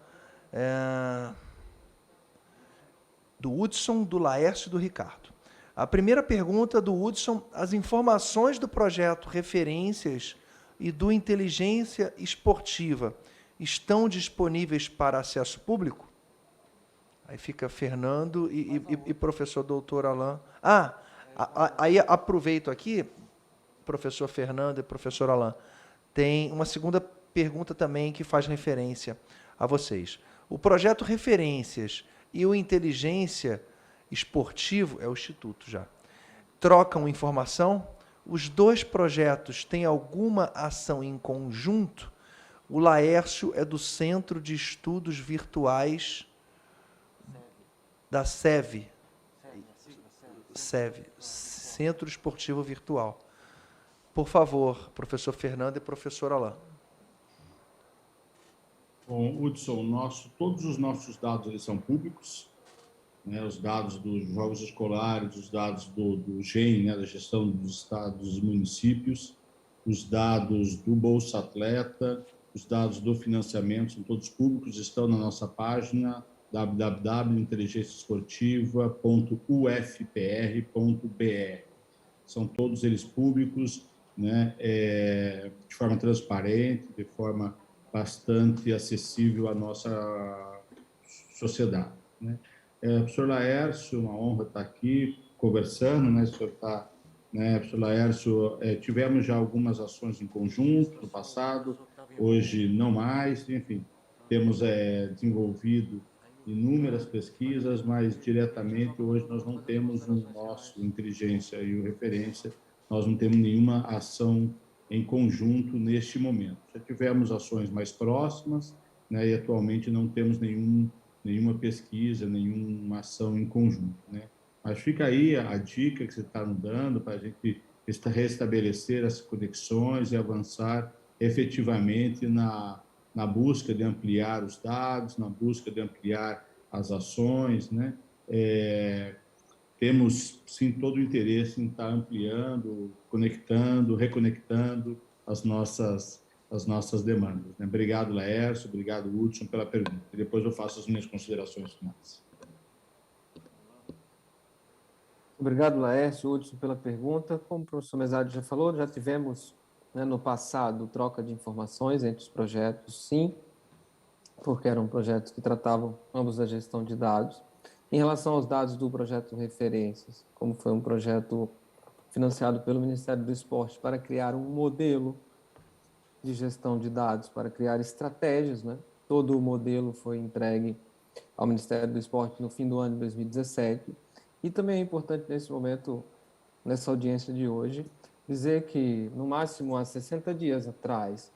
do Hudson, do Laércio e do Ricardo. A primeira pergunta do Hudson: as informações do projeto Referências e do Inteligência Esportiva estão disponíveis para acesso público? Aí fica Fernando e professor doutor Alain. Aí aproveito aqui, professor Fernando e professor Alain, tem uma segunda pergunta também que faz referência a vocês. O projeto Referências e o Inteligência Esportivo, é o Instituto já, trocam informação. Os dois projetos têm alguma ação em conjunto. O Laércio é do Centro de Estudos Virtuais da SEV, Centro Esportivo Virtual. Por favor, professor Fernando e professor Alain. Bom, Hudson, todos os nossos dados eles são públicos, né? Os dados dos jogos escolares, os dados do GEM, né? Da gestão dos estados e municípios, os dados do Bolsa Atleta, os dados do financiamento, são todos públicos, estão na nossa página www.inteligenciaesportiva.ufpr.br. São todos eles públicos, né? De forma transparente, de forma bastante acessível à nossa sociedade, né? Professor Laércio, uma honra estar aqui conversando, né? O senhor está, né, professor Laércio, tivemos já algumas ações em conjunto no passado, hoje não mais, enfim, temos desenvolvido inúmeras pesquisas, mas diretamente hoje nós não temos no nosso Inteligência e o Referência, nós não temos nenhuma ação em conjunto neste momento. Já tivemos ações mais próximas, né, e atualmente não temos nenhuma pesquisa, nenhuma ação em conjunto, né? Mas fica aí a dica que você está nos dando para a gente restabelecer as conexões e avançar efetivamente na busca de ampliar os dados, na busca de ampliar as ações, né? Temos, sim, todo o interesse em estar ampliando, conectando, reconectando as nossas demandas, né? Obrigado, Laércio, obrigado, Hudson, pela pergunta. E depois eu faço as minhas considerações finais. Obrigado, Laércio, Hudson, pela pergunta. Como o professor Mezzadi já falou, já tivemos, né, no passado, troca de informações entre os projetos, sim, porque eram projetos que tratavam ambos da gestão de dados. Em relação aos dados do projeto Referências, como foi um projeto financiado pelo Ministério do Esporte para criar um modelo de gestão de dados, para criar estratégias, né? Todo o modelo foi entregue ao Ministério do Esporte no fim do ano de 2017. E também é importante nesse momento, nessa audiência de hoje, dizer que no máximo há 60 dias atrás,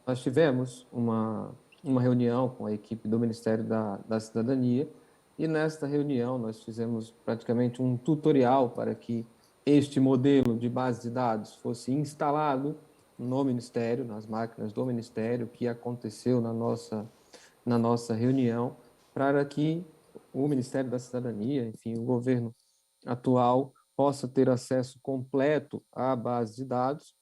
nós tivemos uma reunião com a equipe do Ministério da Cidadania, e nesta reunião nós fizemos praticamente um tutorial para que este modelo de base de dados fosse instalado no Ministério, nas máquinas do Ministério, que aconteceu na nossa reunião, para que o Ministério da Cidadania, enfim, o governo atual, possa ter acesso completo à base de dados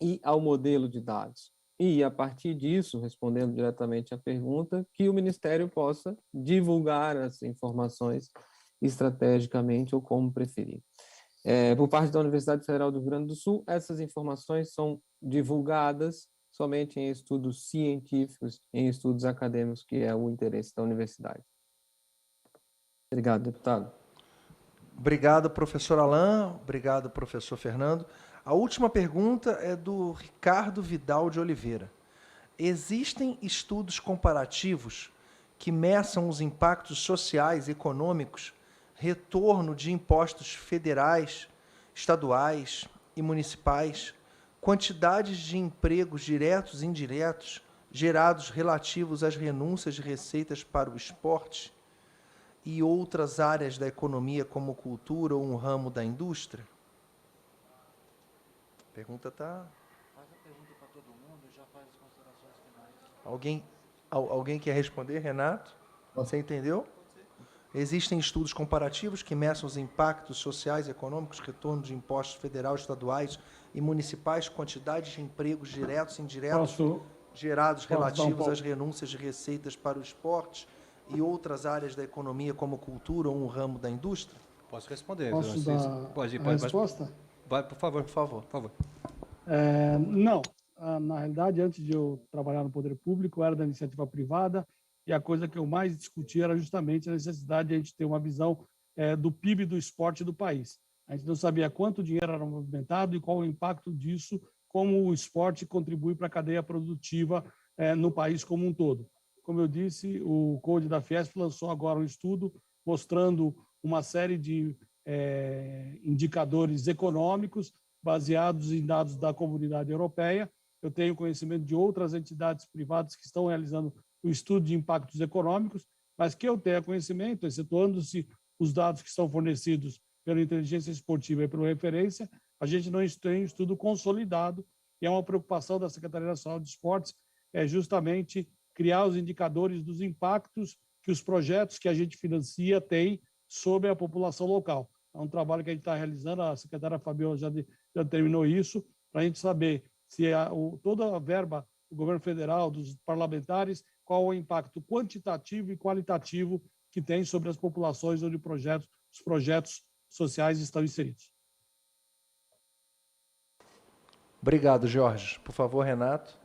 e ao modelo de dados. E, a partir disso, respondendo diretamente à pergunta, que o Ministério possa divulgar as informações estrategicamente ou como preferir. Por parte da Universidade Federal do Rio Grande do Sul, essas informações são divulgadas somente em estudos científicos, em estudos acadêmicos, que é o interesse da universidade. Obrigado, deputado. Obrigado, professor Alain. Obrigado, professor Fernando. A última pergunta é do Ricardo Vidal de Oliveira. Existem estudos comparativos que meçam os impactos sociais e econômicos, retorno de impostos federais, estaduais e municipais, quantidades de empregos diretos e indiretos gerados relativos às renúncias de receitas para o esporte e outras áreas da economia, como cultura ou um ramo da indústria? A pergunta está... Faz a pergunta para todo mundo e já faz as considerações finais. Alguém quer responder, Renato? Você entendeu? Existem estudos comparativos que meçam os impactos sociais e econômicos, retorno de impostos federais, estaduais e municipais, quantidade de empregos diretos e indiretos gerados relativos às renúncias de receitas para o esporte e outras áreas da economia, como cultura ou um ramo da indústria? Posso responder? Posso dar pode, a resposta? Vai, por favor. Por favor. Por favor. Não. Na realidade, antes de eu trabalhar no poder público, eu era da iniciativa privada, e a coisa que eu mais discutia era justamente a necessidade de a gente ter uma visão do PIB do esporte do país. A gente não sabia quanto dinheiro era movimentado e qual o impacto disso como o esporte contribui para a cadeia produtiva no país como um todo. Como eu disse, o Code da Fiesp lançou agora um estudo mostrando uma série de indicadores econômicos baseados em dados da Comunidade Europeia. Eu tenho conhecimento de outras entidades privadas que estão realizando o estudo de impactos econômicos, mas que eu tenha conhecimento, excetuando-se os dados que são fornecidos pela inteligência esportiva e pela referência, a gente não tem um estudo consolidado, e é uma preocupação da Secretaria Nacional de Esportes, justamente criar os indicadores dos impactos que os projetos que a gente financia têm sobre a população local. É um trabalho que a gente está realizando, a secretária Fabiola já terminou isso, para a gente saber se toda a verba do governo federal, dos parlamentares, qual o impacto quantitativo e qualitativo que tem sobre as populações onde os projetos sociais estão inseridos. Obrigado, Jorge. Por favor, Renato.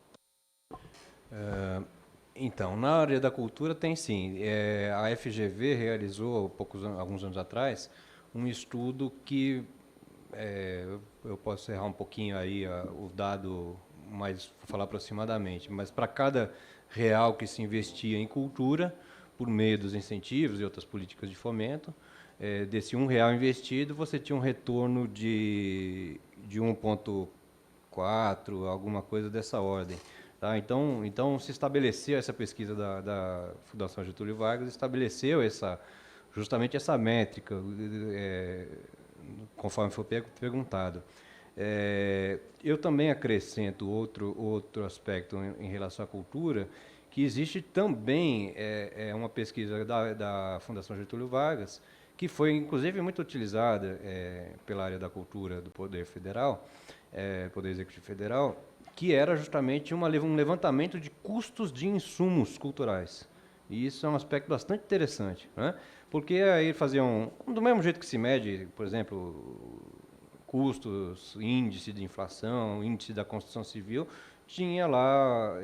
Então, na área da cultura tem sim. A FGV realizou, alguns anos atrás, um estudo que, eu posso errar um pouquinho aí o dado, mas vou falar aproximadamente, mas para cada real que se investia em cultura, por meio dos incentivos e outras políticas de fomento, desse R$1 investido, você tinha um retorno de 1,4, alguma coisa dessa ordem. Tá? Então, se estabeleceu essa pesquisa da Fundação Getúlio Vargas, estabeleceu justamente essa métrica, conforme foi perguntado. Eu também acrescento outro aspecto em relação à cultura, que existe também uma pesquisa da Fundação Getúlio Vargas, que foi, inclusive, muito utilizada pela área da cultura do Poder Federal, Poder Executivo Federal, que era justamente um levantamento de custos de insumos culturais. E isso é um aspecto bastante interessante, né? Porque aí faziam, do mesmo jeito que se mede, por exemplo, custos, índice de inflação, índice da construção civil, tinha lá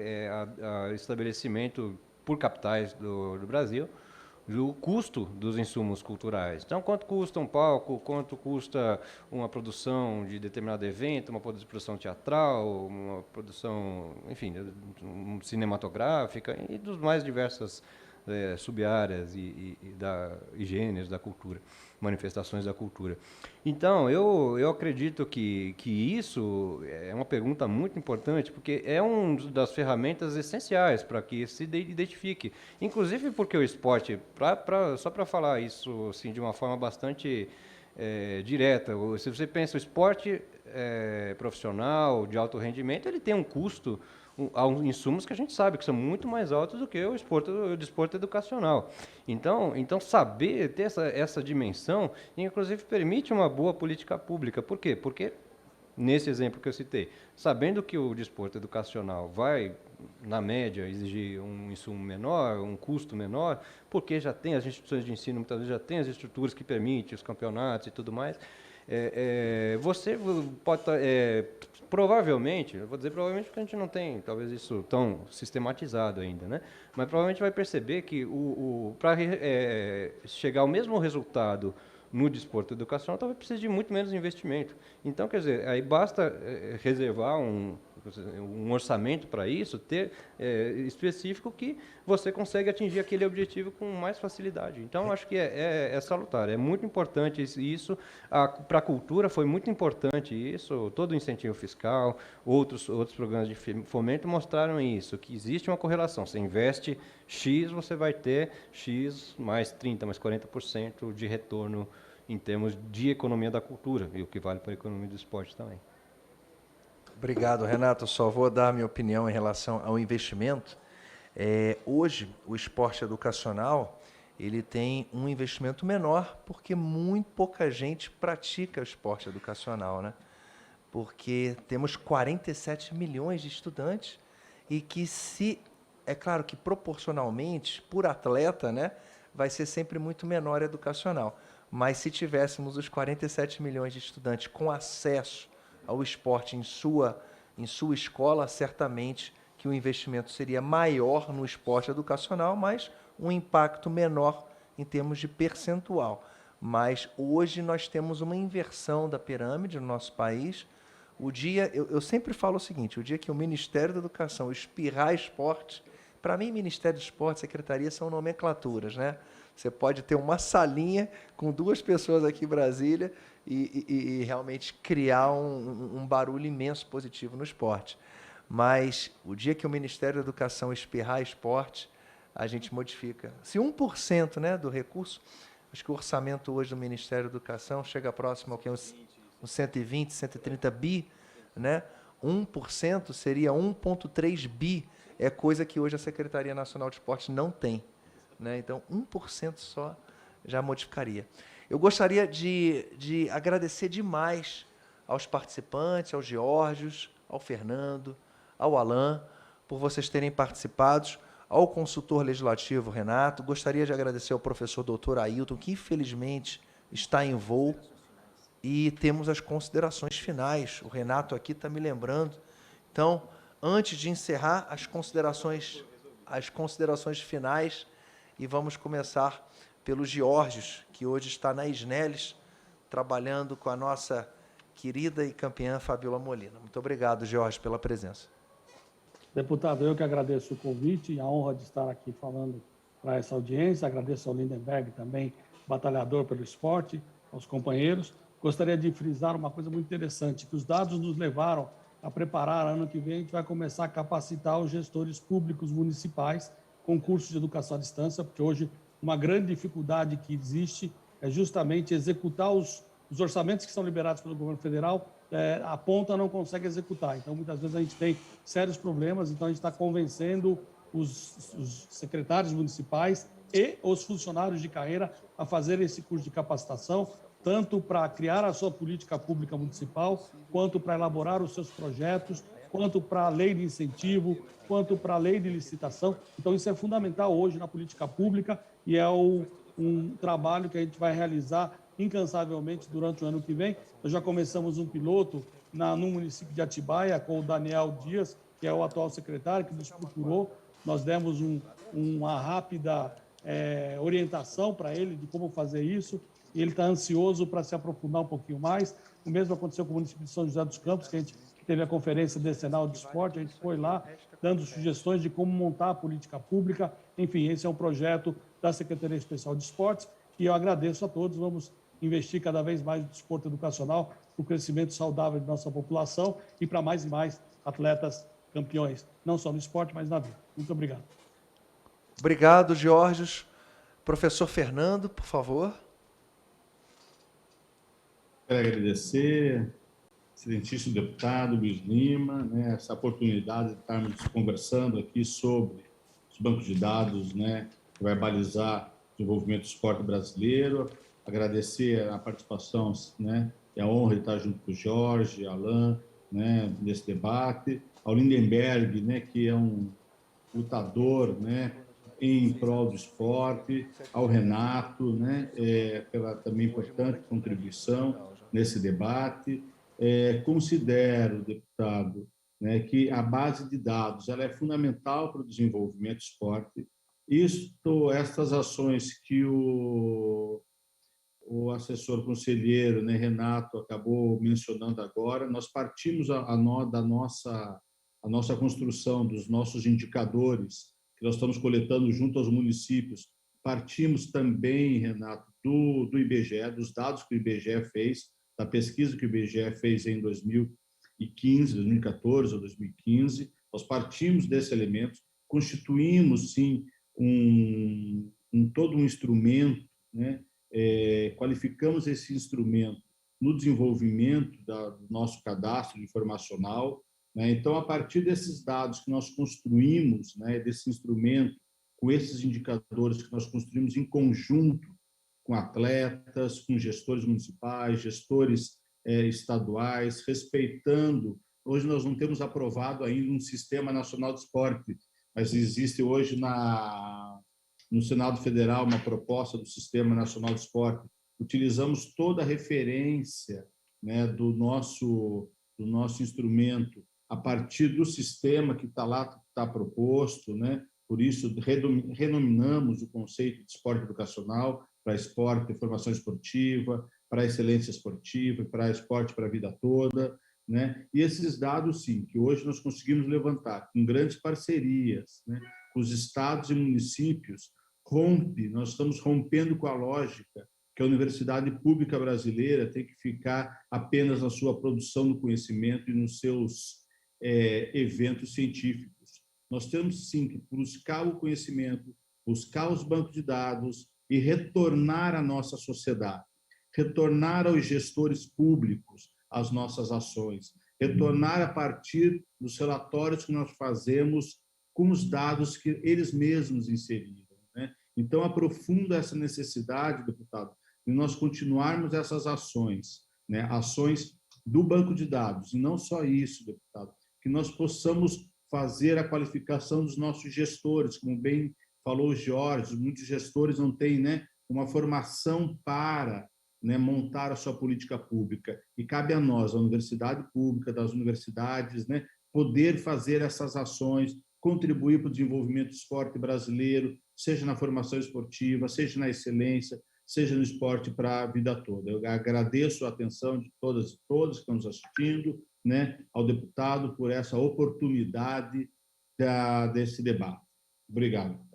estabelecimento por capitais do Brasil, do custo dos insumos culturais. Então, quanto custa um palco, quanto custa uma produção de determinado evento, uma produção teatral, uma produção, enfim, cinematográfica e dos mais diversas sub-áreas e gêneros da cultura, manifestações da cultura. Então, eu acredito que isso é uma pergunta muito importante, porque é uma das ferramentas essenciais para que se identifique. Inclusive porque o esporte, só para falar isso assim, de uma forma bastante direta, se você pensa o esporte profissional, de alto rendimento, ele tem um custo, há insumos que a gente sabe que são muito mais altos do que o desporto educacional. Então saber ter essa dimensão, inclusive, permite uma boa política pública. Por quê? Porque, nesse exemplo que eu citei, sabendo que o desporto educacional vai, na média, exigir um insumo menor, um custo menor, porque já tem as instituições de ensino, muitas vezes já tem as estruturas que permitem, os campeonatos e tudo mais, você pode provavelmente, eu vou dizer provavelmente porque a gente não tem talvez isso tão sistematizado ainda, né? Mas provavelmente vai perceber que para chegar ao mesmo resultado no desporto educacional, talvez precise de muito menos investimento. Então, quer dizer, aí basta reservar um orçamento para isso, ter específico, que você consegue atingir aquele objetivo com mais facilidade. Então, acho que é salutar, é muito importante isso. Para a cultura foi muito importante isso, todo o incentivo fiscal, outros programas de fomento mostraram isso, que existe uma correlação. Você investe X, você vai ter X mais 30%, mais 40% de retorno em termos de economia da cultura, e o que vale para a economia do esporte também. Obrigado, Renato. Eu só vou dar a minha opinião em relação ao investimento. Hoje, o esporte educacional ele tem um investimento menor, porque muito pouca gente pratica o esporte educacional, né? Porque temos 47 milhões de estudantes e que é claro que proporcionalmente, por atleta, né, vai ser sempre muito menor educacional. Mas se tivéssemos os 47 milhões de estudantes com acesso ao esporte em sua escola, certamente que o investimento seria maior no esporte educacional, mas um impacto menor em termos de percentual. Mas hoje nós temos uma inversão da pirâmide no nosso país, O dia, eu sempre falo o seguinte, o dia que o Ministério da Educação espirrar esporte, para mim, Ministério do Esporte, Secretaria são nomenclaturas, né? Você pode ter uma salinha com 2 pessoas aqui em Brasília e realmente criar um barulho imenso positivo no esporte. Mas o dia que o Ministério da Educação espirrar esporte, a gente modifica. Se 1%, né, do recurso, acho que o orçamento hoje do Ministério da Educação chega próximo ao que? Uns 120, 130 bi, né? 1% seria 1,3 bi. É coisa que hoje a Secretaria Nacional de Esporte não tem, né? Então, 1% só já modificaria. Eu gostaria de agradecer demais aos participantes, aos Geórgios, ao Fernando, ao Alain, por vocês terem participado, ao consultor legislativo Renato. Gostaria de agradecer ao professor doutor Ailton, que infelizmente está em voo, e temos as considerações finais. O Renato aqui está me lembrando. Então, antes de encerrar, as considerações finais, e vamos começar pelo Geórgios, que hoje está na Isneles, trabalhando com a nossa querida e campeã Fabiola Molina. Muito obrigado, Geórgios, pela presença. Deputado, eu que agradeço o convite e a honra de estar aqui falando para essa audiência. Agradeço ao Lindenberg também, batalhador pelo esporte, aos companheiros. Gostaria de frisar uma coisa muito interessante, que os dados nos levaram a preparar, ano que vem, a gente vai começar a capacitar os gestores públicos municipais com cursos de educação à distância, porque hoje uma grande dificuldade que existe é justamente executar os orçamentos que são liberados pelo governo federal, a ponta não consegue executar. Então, muitas vezes a gente tem sérios problemas, então a gente está convencendo os secretários municipais e os funcionários de carreira a fazer esse curso de capacitação, tanto para criar a sua política pública municipal, quanto para elaborar os seus projetos, quanto para a lei de incentivo, quanto para a lei de licitação. Então, isso é fundamental hoje na política pública e é um trabalho que a gente vai realizar incansavelmente durante o ano que vem. Nós já começamos um piloto no município de Atibaia com o Daniel Dias, que é o atual secretário, que nos procurou. Nós demos uma rápida orientação para ele de como fazer isso. E ele está ansioso para se aprofundar um pouquinho mais. O mesmo aconteceu com o município de São José dos Campos, que a gente teve a conferência decenal de esporte, a gente foi lá dando sugestões de como montar a política pública. Enfim, esse é um projeto da Secretaria Especial de Esportes e eu agradeço a todos. Vamos investir cada vez mais no desporto educacional, no crescimento saudável de nossa população e para mais e mais atletas campeões, não só no esporte, mas na vida. Muito obrigado. Obrigado, Geórgios. Professor Fernando, por favor. Quero agradecer, excelentíssimo deputado Luiz Lima, né, essa oportunidade de estarmos conversando aqui sobre os bancos de dados, né, que vai balizar o desenvolvimento do esporte brasileiro. Agradecer a participação, né, e a honra de estar junto com o Jorge, Alain, né, nesse debate, ao Lindenberg, né, que é um lutador, né, em prol do esporte, ao Renato, né, pela também importante contribuição nesse debate. Considero, deputado, né, que a base de dados ela é fundamental para o desenvolvimento do esporte. Estas ações que o assessor conselheiro, né, Renato, acabou mencionando agora, nós partimos da nossa construção dos nossos indicadores, que nós estamos coletando junto aos municípios. Partimos também, Renato, do IBGE, dos dados que o IBGE fez, da pesquisa que o IBGE fez em 2015, 2014 ou 2015. Nós partimos desse elemento, constituímos, sim, todo um instrumento, né? Qualificamos esse instrumento no desenvolvimento do nosso cadastro informacional, né? Então, a partir desses dados que nós construímos, né, desse instrumento, com esses indicadores que nós construímos em conjunto com atletas, com gestores municipais, gestores estaduais, respeitando. Hoje nós não temos aprovado ainda um Sistema Nacional de Esporte, mas existe hoje no Senado Federal uma proposta do Sistema Nacional de Esporte. Utilizamos toda a referência, né, do nosso instrumento a partir do sistema que está lá, que está proposto, né? Por isso, renominamos o conceito de esporte educacional para esporte e formação esportiva, para excelência esportiva, para esporte para a vida toda. né? E esses dados, sim, que hoje nós conseguimos levantar com grandes parcerias, né, com os estados e municípios, nós estamos rompendo com a lógica que a universidade pública brasileira tem que ficar apenas na sua produção do conhecimento e nos seus eventos científicos. Nós temos, sim, que buscar o conhecimento, buscar os bancos de dados e retornar à nossa sociedade, retornar aos gestores públicos as nossas ações, retornar a partir dos relatórios que nós fazemos com os dados que eles mesmos inseriram, né? Então, aprofunda essa necessidade, deputado, de nós continuarmos essas ações, né? Ações do banco de dados, e não só isso, deputado, que nós possamos fazer a qualificação dos nossos gestores, como bem falou o Jorge, muitos gestores não têm, né, uma formação para, né, montar a sua política pública. E cabe a nós, a universidade pública, das universidades, né, poder fazer essas ações, contribuir para o desenvolvimento do esporte brasileiro, seja na formação esportiva, seja na excelência, seja no esporte para a vida toda. Eu agradeço a atenção de todas e todos que estão nos assistindo, né, ao deputado por essa oportunidade desse debate. Obrigado, deputado.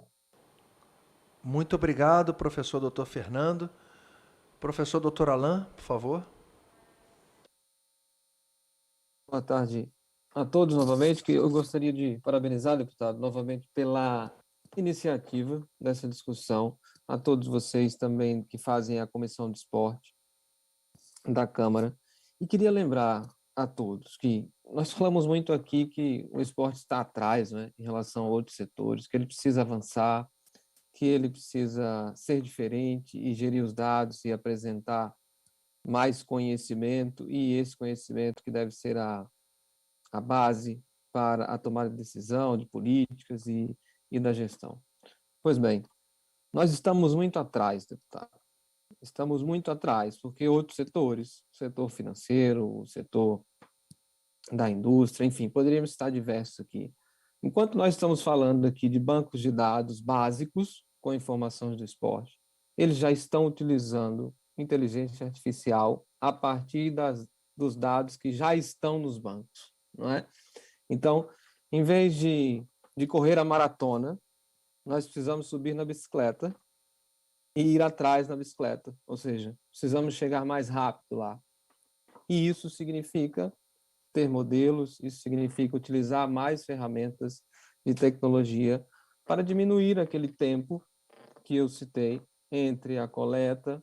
Muito obrigado, professor Dr. Fernando. Professor Dr. Alain, por favor. Boa tarde a todos novamente, que eu gostaria de parabenizar, deputado, novamente pela iniciativa dessa discussão, a todos vocês também que fazem a Comissão de Esporte da Câmara, e queria lembrar a todos que nós falamos muito aqui que o esporte está atrás, né, em relação a outros setores, que ele precisa avançar, que ele precisa ser diferente e gerir os dados e apresentar mais conhecimento, e esse conhecimento que deve ser a base para a tomada de decisão, de políticas e da gestão. Pois bem, nós estamos muito atrás, deputado. Estamos muito atrás, porque outros setores, o setor financeiro, o setor da indústria, enfim, poderíamos citar diversos aqui. Enquanto nós estamos falando aqui de bancos de dados básicos com informações do esporte, eles já estão utilizando inteligência artificial a partir dos dados que já estão nos bancos, não é? Então, em vez de correr a maratona, nós precisamos subir na bicicleta e ir atrás na bicicleta, ou seja, precisamos chegar mais rápido lá. E isso significa ter modelos, isso significa utilizar mais ferramentas de tecnologia para diminuir aquele tempo que eu citei entre a coleta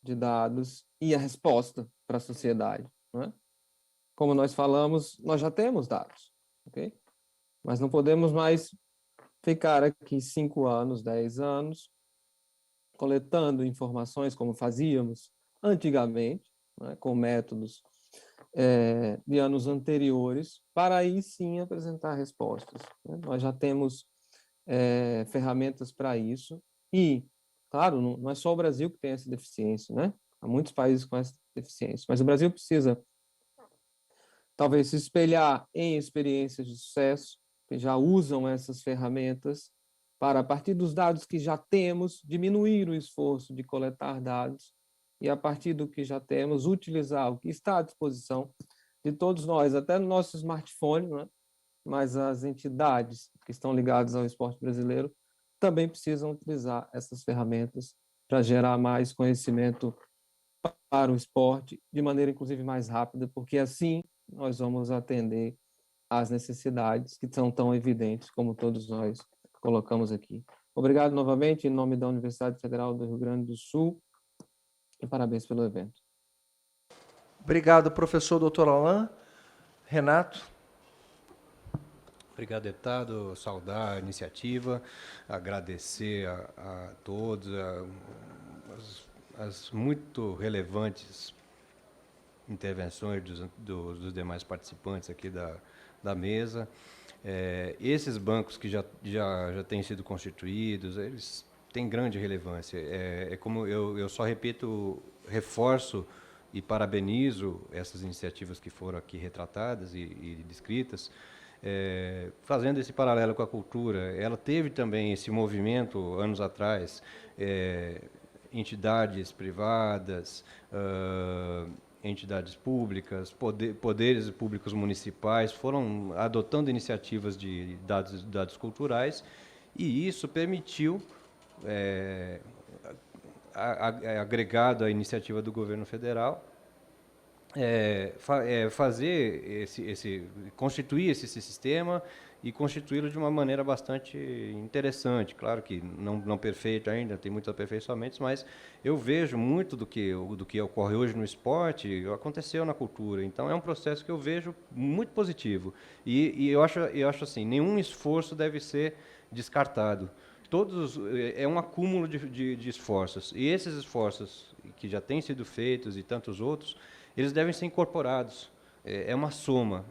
de dados e a resposta para a sociedade, não é? Como nós falamos, nós já temos dados, ok? Mas não podemos mais ficar aqui 5 anos, 10 anos, coletando informações como fazíamos antigamente, né, com métodos de anos anteriores, para aí sim apresentar respostas, né? Nós já temos ferramentas para isso e, claro, não é só o Brasil que tem essa deficiência, né? Há muitos países com essa deficiência, mas o Brasil precisa talvez se espelhar em experiências de sucesso que já usam essas ferramentas para, a partir dos dados que já temos, diminuir o esforço de coletar dados e, a partir do que já temos, utilizar o que está à disposição de todos nós, até no nosso smartphone, né? Mas as entidades que estão ligadas ao esporte brasileiro também precisam utilizar essas ferramentas para gerar mais conhecimento para o esporte de maneira, inclusive, mais rápida, porque assim nós vamos atender às necessidades que são tão evidentes como todos nós colocamos aqui. Obrigado novamente, em nome da Universidade Federal do Rio Grande do Sul, e parabéns pelo evento. Obrigado, professor Dr. Alain. Renato. Obrigado, deputado. Saudar a iniciativa, agradecer a todos as muito relevantes intervenções dos demais participantes aqui da mesa. Esses bancos que já têm sido constituídos, eles têm grande relevância. Como eu só repito, reforço e parabenizo essas iniciativas que foram aqui retratadas e descritas, fazendo esse paralelo com a cultura. Ela teve também esse movimento, anos atrás, entidades privadas, entidades públicas, poderes públicos municipais foram adotando iniciativas de dados culturais, e isso permitiu, agregado à iniciativa do governo federal, constituir esse sistema e constituí-lo de uma maneira bastante interessante. Claro que não perfeito ainda, tem muitos aperfeiçoamentos, mas eu vejo muito do que ocorre hoje no esporte, aconteceu na cultura. Então, é um processo que eu vejo muito positivo. E eu acho assim, nenhum esforço deve ser descartado. É um acúmulo de esforços. E esses esforços que já têm sido feitos e tantos outros, eles devem ser incorporados. É uma soma.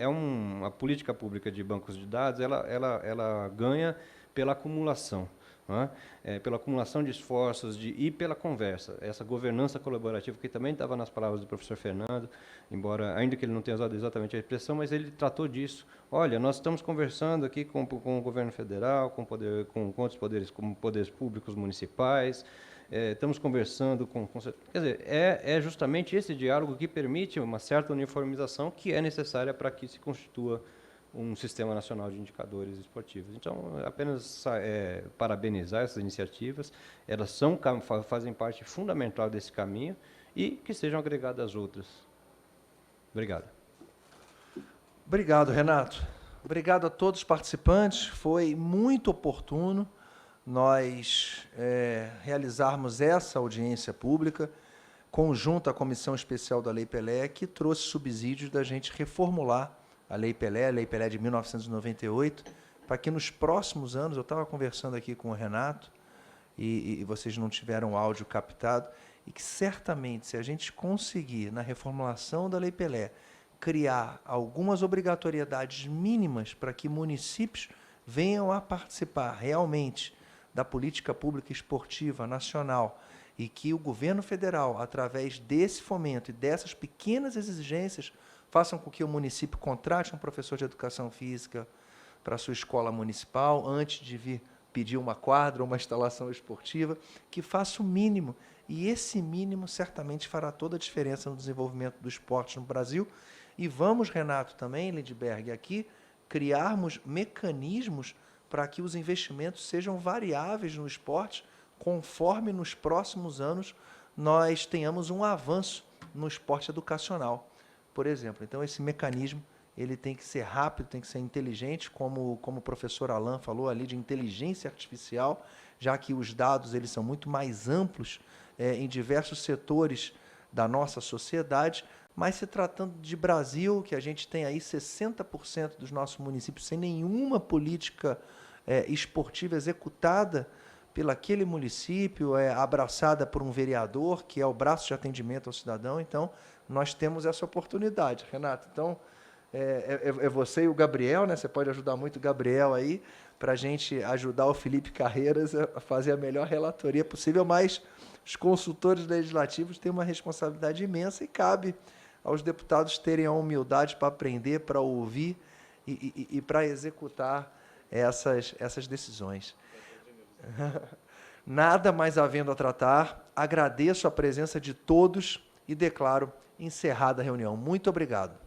Uma política pública de bancos de dados, ela ganha pela acumulação, não é? Pela acumulação de esforços e pela conversa. Essa governança colaborativa, que também estava nas palavras do professor Fernando, embora, ainda que ele não tenha usado exatamente a expressão, mas ele tratou disso. Olha, nós estamos conversando aqui com o governo federal, com outros poderes, como poderes públicos municipais, estamos conversando com... Quer dizer, é justamente esse diálogo que permite uma certa uniformização que é necessária para que se constitua um sistema nacional de indicadores esportivos. Então, apenas parabenizar essas iniciativas, elas fazem parte fundamental desse caminho e que sejam agregadas às outras. Obrigado. Obrigado, Renato. Obrigado a todos os participantes. Foi muito oportuno nós realizarmos essa audiência pública, conjunto à Comissão Especial da Lei Pelé, que trouxe subsídios da gente reformular a Lei Pelé de 1998, para que nos próximos anos, eu estava conversando aqui com o Renato, e vocês não tiveram áudio captado, e que certamente, se a gente conseguir, na reformulação da Lei Pelé, criar algumas obrigatoriedades mínimas para que municípios venham a participar realmente da política pública esportiva nacional e que o governo federal, através desse fomento e dessas pequenas exigências, façam com que o município contrate um professor de educação física para a sua escola municipal, antes de vir pedir uma quadra ou uma instalação esportiva, que faça o mínimo. E esse mínimo certamente fará toda a diferença no desenvolvimento do esporte no Brasil. E vamos, Renato, também, Lindbergh, aqui, criarmos mecanismos para que os investimentos sejam variáveis no esporte, conforme nos próximos anos nós tenhamos um avanço no esporte educacional, por exemplo. Então, esse mecanismo ele tem que ser rápido, tem que ser inteligente, como o professor Alain falou ali, de inteligência artificial, já que os dados eles são muito mais amplos em diversos setores da nossa sociedade, mas se tratando de Brasil, que a gente tem aí 60% dos nossos municípios sem nenhuma política esportiva executada pelo aquele município, abraçada por um vereador, que é o braço de atendimento ao cidadão. Então, nós temos essa oportunidade, Renato. Então, é você e o Gabriel, né? Você pode ajudar muito o Gabriel aí, para a gente ajudar o Felipe Carreiras a fazer a melhor relatoria possível, mas os consultores legislativos têm uma responsabilidade imensa e cabe aos deputados terem a humildade para aprender, para ouvir e para executar essas decisões. Nada mais havendo a tratar, agradeço a presença de todos e declaro encerrada a reunião. Muito obrigado.